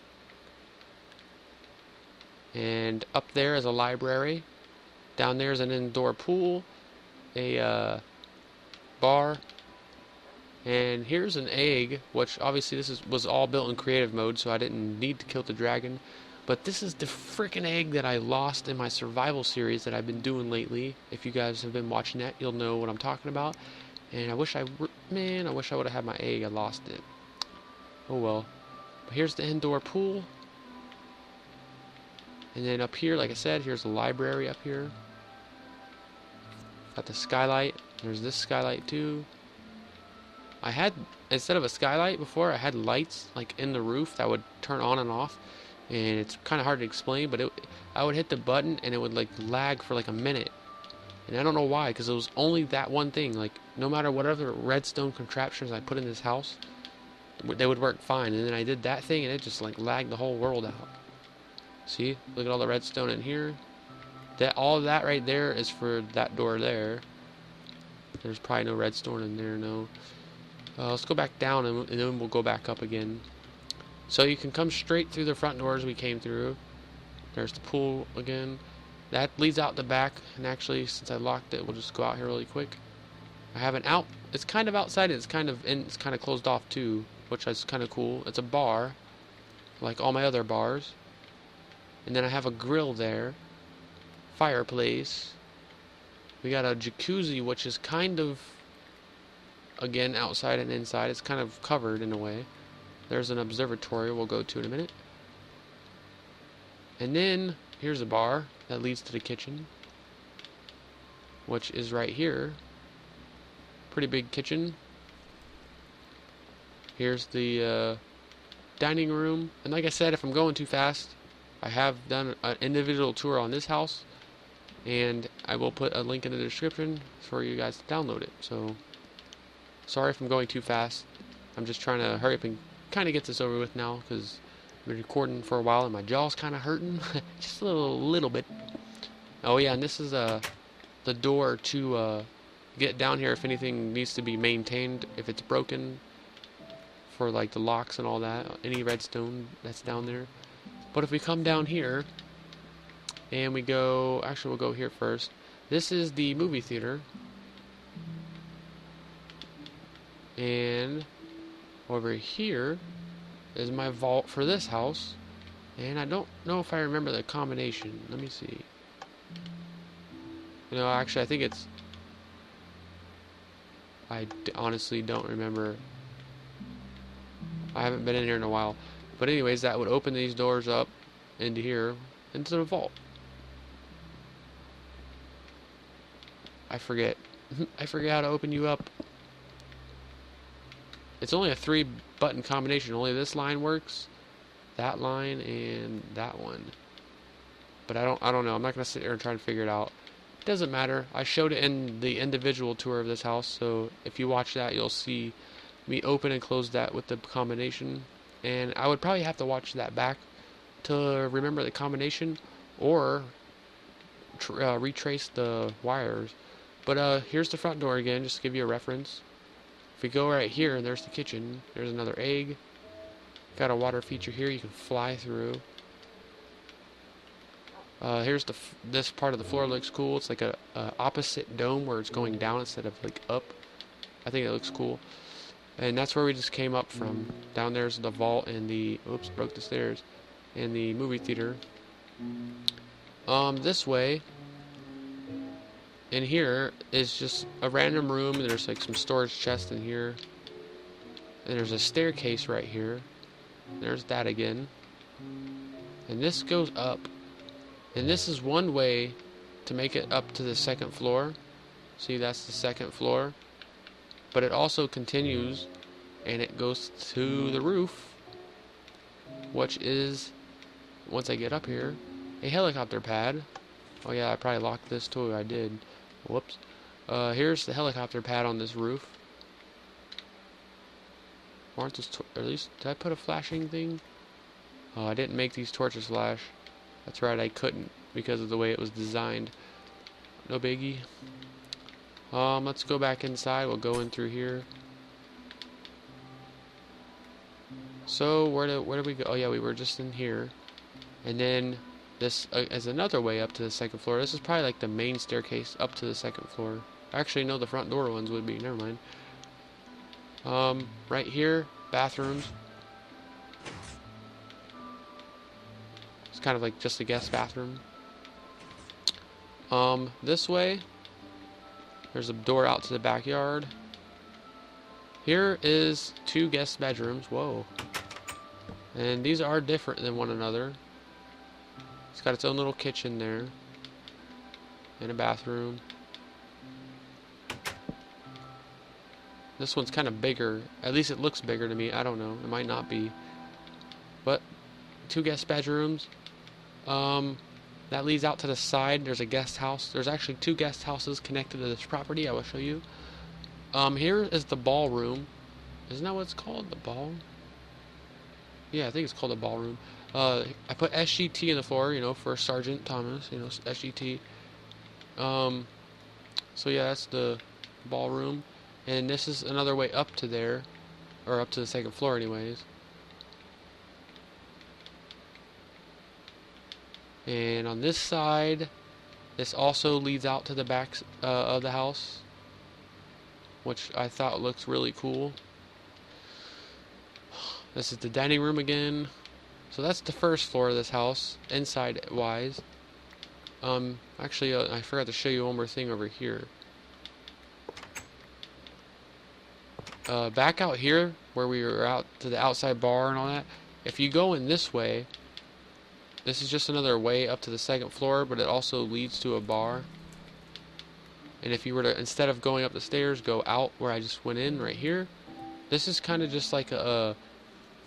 And up there is a library. Down there is an indoor pool, a bar, and here's an egg, which obviously this was all built in creative mode, so I didn't need to kill the dragon. But this is the freaking egg that I lost in my survival series that I've been doing lately. If you guys have been watching that, you'll know what I'm talking about. And I wish I would have had my egg. I lost it. Oh well. But here's the indoor pool. And then up here, like I said, here's the library up here. Got the skylight. There's this skylight too. I had, instead of a skylight before, I had lights like in the roof that would turn on and off. And it's kind of hard to explain, but I would hit the button and it would like lag for like a minute. And I don't know why, because it was only that one thing. Like, no matter what other redstone contraptions I put in this house, they would work fine. And then I did that thing and it just like lagged the whole world out. See? Look at all the redstone in here. All of that right there is for that door there. There's probably no redstone in there, no. Let's go back down and then we'll go back up again. So you can come straight through the front doors we came through. There's the pool again. That leads out the back. And actually, since I locked it, we'll just go out here really quick. I have an out. It's kind of outside. It's kind of closed off too, which is kind of cool. It's a bar, like all my other bars. And then I have a grill there. Fireplace. We got a jacuzzi, which is kind of, again, outside and inside. It's kind of covered in a way. There's an observatory we'll go to in a minute. And then here's a bar that leads to the kitchen, which is right here. Pretty big kitchen. Here's the dining room. And like I said, if I'm going too fast, I have done an individual tour on this house. And I will put a link in the description for you guys to download it. So, sorry if I'm going too fast. I'm just trying to hurry up and kind of get this over with now, because I've been recording for a while and my jaw's kind of hurting. Just a little bit. Oh yeah, and this is the door to get down here if anything needs to be maintained, if it's broken, for like the locks and all that, any redstone that's down there. But if we come down here and we go, actually we'll go here first. This is the movie theater. And over here is my vault for this house. And I don't know if I remember the combination. Let me see. You know, actually I think it's, I honestly don't remember. I haven't been in here in a while. But anyways, that would open these doors up into here, into the vault. I forget. I forget how to open you up. It's only a 3-button combination. Only this line works, that line, and that one. But I don't know. I'm not gonna sit here and try to figure it out. It doesn't matter. I showed it in the individual tour of this house, so if you watch that, you'll see me open and close that with the combination. And I would probably have to watch that back to remember the combination, or retrace the wires. But here's the front door again, just to give you a reference. If we go right here, and there's the kitchen. There's another egg. Got a water feature here you can fly through. Here's this part of the floor looks cool. It's like a opposite dome where it's going down instead of like up. I think it looks cool. And that's where we just came up from. Down there's the vault and the, oops, broke the stairs, and the movie theater. This way, in here is just a random room. There's like some storage chests in here. And there's a staircase right here. There's that again. And this goes up. And this is one way to make it up to the second floor. See, that's the second floor. But it also continues and it goes to the roof, which is, once I get up here, a helicopter pad. Oh yeah, I probably locked this too. I did. Whoops. Here's the helicopter pad on this roof. Aren't those at least, did I put a flashing thing? Oh, I didn't make these torches flash. That's right, I couldn't because of the way it was designed. No biggie. Let's go back inside. We'll go in through here. So where did we go? Oh yeah, we were just in here. And then this is another way up to the second floor. This is probably like the main staircase up to the second floor. Actually, no, the front door ones would be. Never mind. Right here, bathrooms. It's kind of like just a guest bathroom. This way, there's a door out to the backyard. Here is 2 guest bedrooms. Whoa. And these are different than one another. It's got its own little kitchen there. And a bathroom. This one's kind of bigger. At least it looks bigger to me. I don't know. It might not be. But 2 guest bedrooms. That leads out to the side. There's a guest house. There's actually 2 guest houses connected to this property. I will show you. Here is the ballroom. Isn't that what it's called? The ball? Yeah, I think it's called the ballroom. I put SGT in the floor, you know, for Sergeant Thomas, you know, SGT. So yeah, that's the ballroom. And this is another way up to there, or up to the second floor anyways. And on this side, this also leads out to the back of the house, which I thought looks really cool. This is the dining room again. So that's the first floor of this house, inside wise. Actually, I forgot to show you one more thing over here. Back out here, where we were out to the outside bar and all that, if you go in this way, this is just another way up to the second floor, but it also leads to a bar. And if you were to, instead of going up the stairs, go out where I just went in right here, this is kind of just like I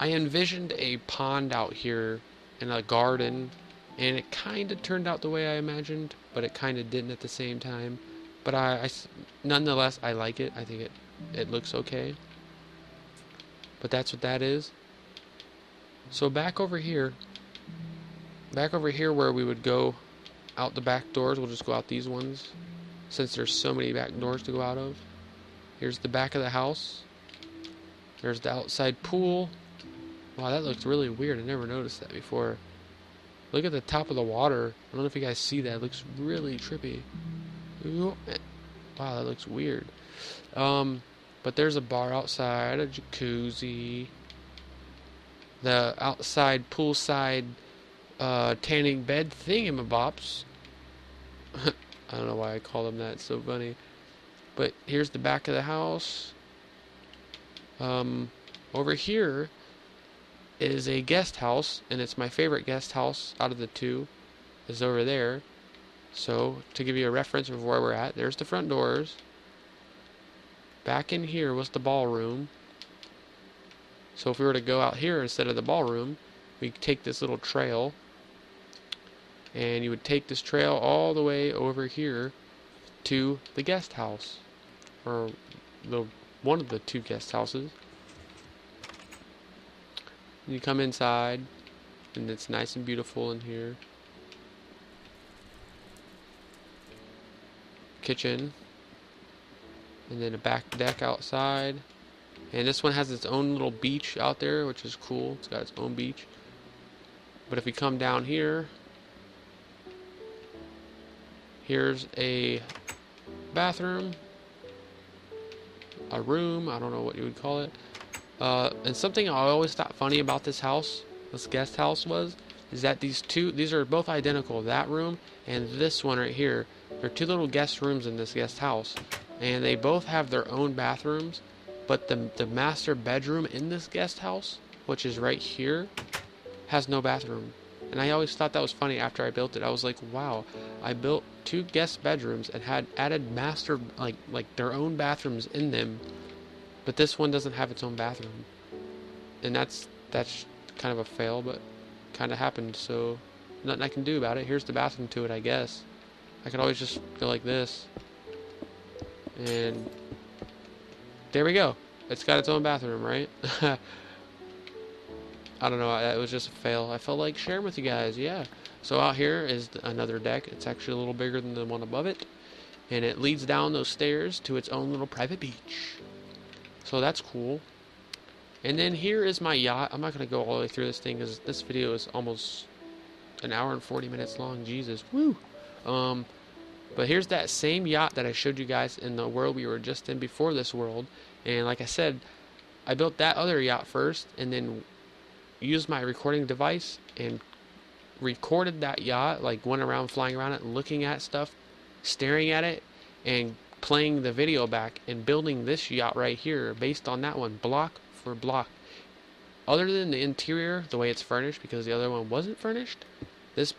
envisioned a pond out here in a garden, and it kind of turned out the way I imagined, but it kind of didn't at the same time. But nonetheless, I like it. I think it looks okay. But that's what that is. So back over here where we would go out the back doors, we'll just go out these ones, since there's so many back doors to go out of. Here's the back of the house. There's the outside pool. Wow, that looks really weird. I never noticed that before. Look at the top of the water. I don't know if you guys see that. It looks really trippy. Wow, that looks weird. But there's a bar outside, a jacuzzi. The outside poolside tanning bed thingamabops. I don't know why I call them that. It's so funny. But here's the back of the house. Over here is a guest house, and it's my favorite guest house out of the 2 is over there. So to give you a reference of where we're at, there's the front doors. Back in here was the ballroom. So if we were to go out here instead of the ballroom, we take this little trail, and you would take this trail all the way over here to the guest house, or one of the 2 guest houses. You come inside, and it's nice and beautiful in here. Kitchen, and then a back deck outside. And this one has its own little beach out there, which is cool. It's got its own beach. But if we come down here, Here's a bathroom, a room, I don't know what you would call it. And something I always thought funny about this house, this guest house is that these are both identical. That room and this one right here, there are two little guest rooms in this guest house, and they both have their own bathrooms, but the master bedroom in this guest house, which is right here, has no bathroom. And I always thought that was funny after I built it. I was like, wow, I built two guest bedrooms and had added master, like their own bathrooms in them, but this one doesn't have its own bathroom. And that's kind of a fail, but kind of happened, so nothing I can do about it. Here's the bathroom to it, I guess. I could always just go like this. And there we go. It's got its own bathroom, right? I don't know, it was just a fail. I felt like sharing with you guys, yeah. So out here is another deck. It's actually a little bigger than the one above it. And it leads down those stairs to its own little private beach. So that's cool. And then here is my yacht. I'm not going to go all the way through this thing because this video is almost an hour and 40 minutes long. Jesus, woo! But here's that same yacht that I showed you guys in the world we were just in before this world. And like I said, I built that other yacht first and then used my recording device and recorded that yacht, like went around flying around it, looking at stuff, staring at it, and playing the video back and building this yacht right here based on that one, block for block. Other than the interior, the way it's furnished, because the other one wasn't furnished, this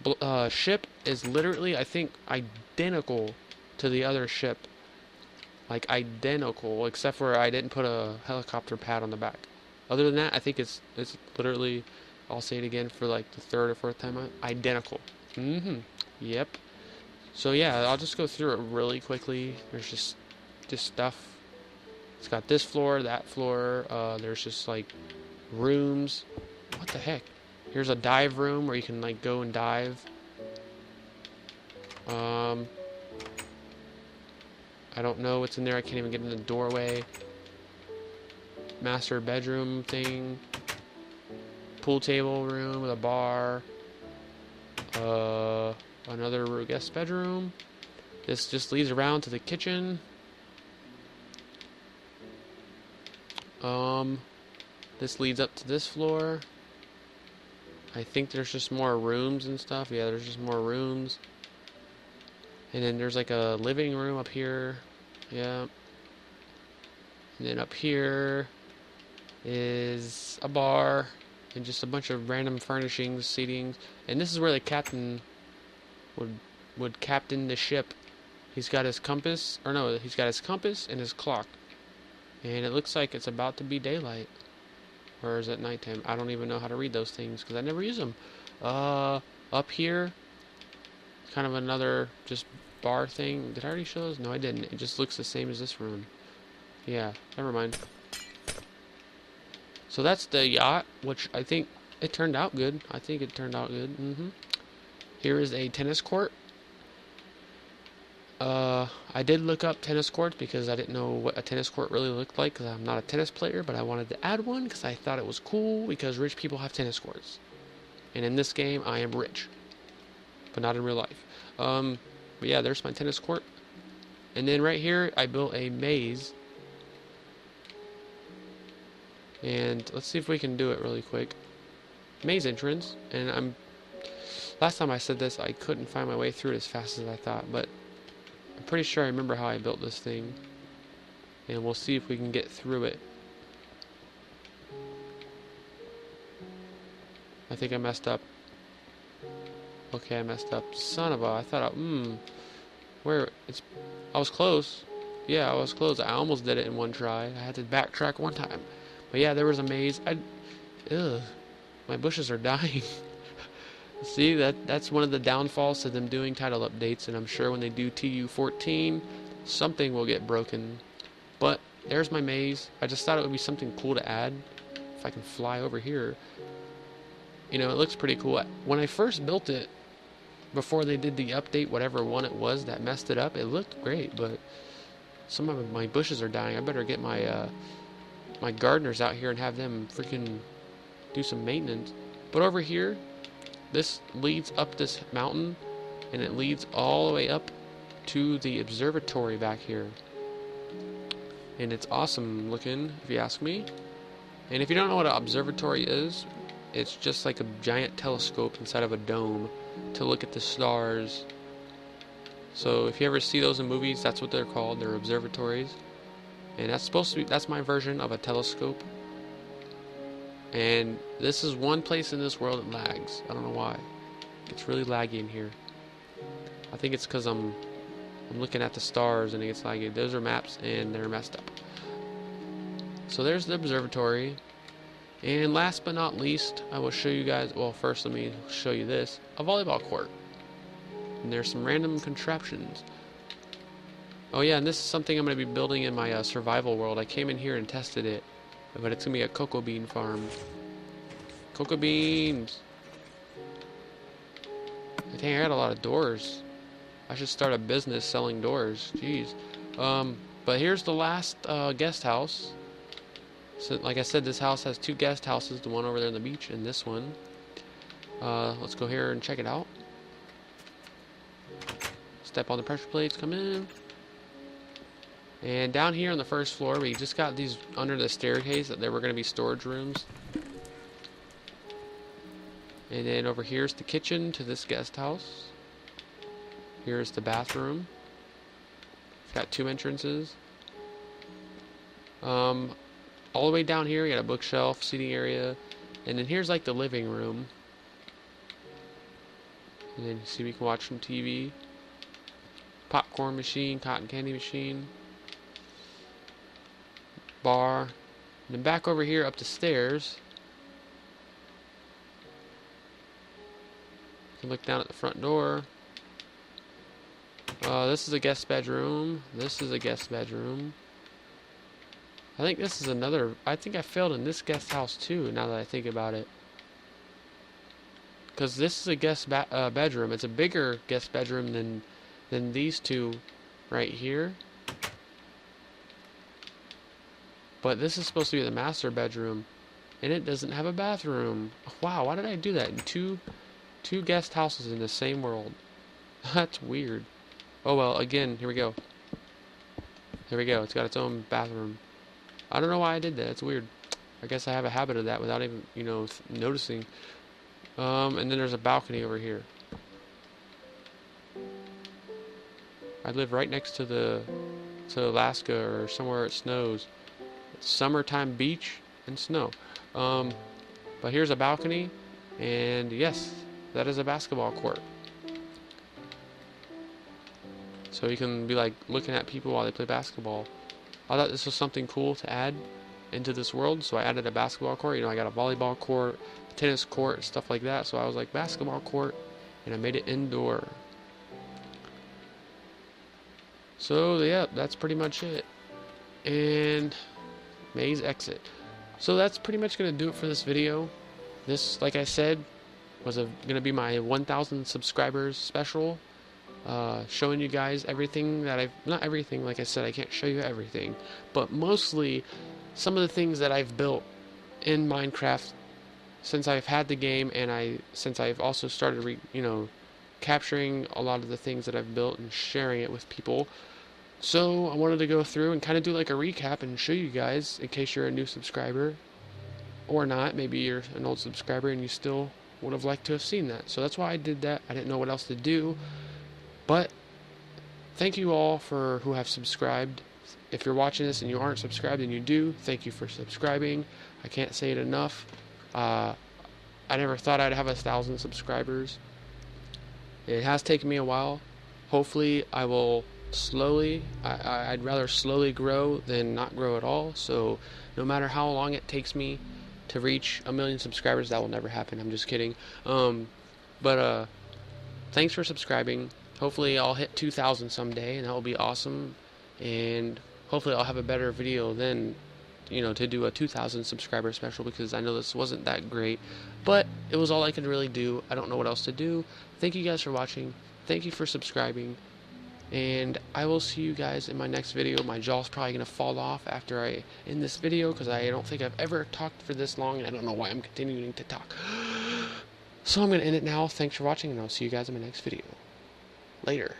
ship is literally, I think, identical to the other ship. Like identical, except for I didn't put a helicopter pad on the back. Other than that, I think it's literally, I'll say it again for like the third or fourth time, identical. Yep. So yeah, I'll just go through it really quickly. There's just stuff. It's got this floor, that floor. There's just like rooms. What the heck? Here's a dive room where you can like go and dive. I don't know what's in there. I can't even get in the doorway. Master bedroom thing. Pool table room with a bar. Another guest bedroom. This just leads around to the kitchen. This leads up to this floor. I think there's just more rooms and stuff. Yeah, there's just more rooms. And then there's like a living room up here. Yeah. And then up here is a bar and just a bunch of random furnishings, seatings. And this is where the captain would captain the ship. He's got his compass, or no, he's got his compass and his clock. And it looks like it's about to be daylight. Or is it nighttime? I don't even know how to read those things because I never use them. Up here, kind of another just bar thing. Did I already show those? No, I didn't. It just looks the same as this room. Yeah, never mind. So that's the yacht, which I think it turned out good. I think it turned out good. Here is a tennis court. I did look up tennis courts because I didn't know what a tennis court really looked like because I'm not a tennis player, but I wanted to add one because I thought it was cool because rich people have tennis courts. And in this game, I am rich, but not in real life. But yeah, there's my tennis court. And then right here, I built a maze. And let's see if we can do it really quick. Maze entrance. And last time I said this, I couldn't find my way through it as fast as I thought, but I'm pretty sure I remember how I built this thing. And we'll see if we can get through it. I think I messed up. Okay, I messed up. Son of a, I thought I was close. Yeah, I was close. I almost did it in one try. I had to backtrack one time. But yeah, there was a maze. My bushes are dying. See, that's one of the downfalls to them doing title updates, and I'm sure when they do TU14, something will get broken. But there's my maze. I just thought it would be something cool to add. If I can fly over here. You know, it looks pretty cool. When I first built it, before they did the update, whatever one it was that messed it up, it looked great, but some of my bushes are dying. I better get my my gardeners out here and have them freaking do some maintenance. But over here, this leads up this mountain, and it leads all the way up to the observatory back here. And it's awesome looking, if you ask me. And if you don't know what an observatory is, it's just like a giant telescope inside of a dome to look at the stars. So if you ever see those in movies, that's what they're called. They're observatories. And that's supposed to be, that's my version of a telescope. And this is one place in this world that lags. I don't know why. It's really laggy in here. I think it's because I'm looking at the stars and it gets laggy. Those are maps and they're messed up. So there's the observatory. And last but not least, I will show you guys, well, first let me show you this, a volleyball court. And there's some random contraptions. Oh yeah, and this is something I'm going to be building in my survival world. I came in here and tested it, but it's going to be a cocoa bean farm. Cocoa beans! Dang, I got a lot of doors. I should start a business selling doors. Jeez. But here's the last guest house. So, like I said, this house has 2 guest houses, the one over there on the beach and this one. Let's go here and check it out. Step on the pressure plates, come in. And down here on the first floor, we just got these under the staircase that there were going to be storage rooms. And then over here's the kitchen to this guest house. Here's the bathroom. It's got 2 entrances. All the way down here, we got a bookshelf, seating area. And then here's like the living room. And then you see we can watch some TV. Popcorn machine, cotton candy machine. Bar. And then back over here up the stairs. You can look down at the front door. This is a guest bedroom. This is a guest bedroom. I think this is another. I think I failed in this guest house too, now that I think about it. Because this is a guest bedroom. It's a bigger guest bedroom than these 2 right here. But this is supposed to be the master bedroom, and it doesn't have a bathroom. Wow, why did I do that in two guest houses in the same world? That's weird. Oh well, again, here we go. Here we go. It's got its own bathroom. I don't know why I did that. It's weird. I guess I have a habit of that without even, noticing. And then there's a balcony over here. I live right next to Alaska or somewhere it snows. It's summertime beach and snow. But here's a balcony, and yes, that is a basketball court. So you can be like looking at people while they play basketball. I thought this was something cool to add into this world, so I added a basketball court. I got a volleyball court, a tennis court, stuff like that. So I was like, basketball court, and I made it indoor. So yeah, that's pretty much it. And maze exit. So that's pretty much gonna do it for this video. This, like I said, was gonna be my 1,000 subscribers special. Showing you guys everything that not everything, like I said, I can't show you everything, but mostly some of the things that I've built in Minecraft since I've had the game, and since I've also started capturing a lot of the things that I've built and sharing it with people. So I wanted to go through and kind of do like a recap and show you guys, in case you're a new subscriber or not. Maybe you're an old subscriber and you still would have liked to have seen that. So that's why I did that. I didn't know what else to do. But thank you all who have subscribed. If you're watching this and you aren't subscribed and you do, thank you for subscribing. I can't say it enough. I never thought I'd have 1,000 subscribers. It has taken me a while. Hopefully I will slowly. I'd rather slowly grow than not grow at all. So no matter how long it takes me to reach 1 million subscribers, that will never happen. I'm just kidding. But thanks for subscribing. Hopefully I'll hit 2,000 someday, and that will be awesome. And hopefully I'll have a better video then, to do a 2,000 subscriber special, because I know this wasn't that great, but it was all I could really do. I don't know what else to do. Thank you guys for watching. Thank you for subscribing. And I will see you guys in my next video. My jaw's probably going to fall off after I end this video, because I don't think I've ever talked for this long, and I don't know why I'm continuing to talk. So I'm going to end it now. Thanks for watching, and I'll see you guys in my next video. Later.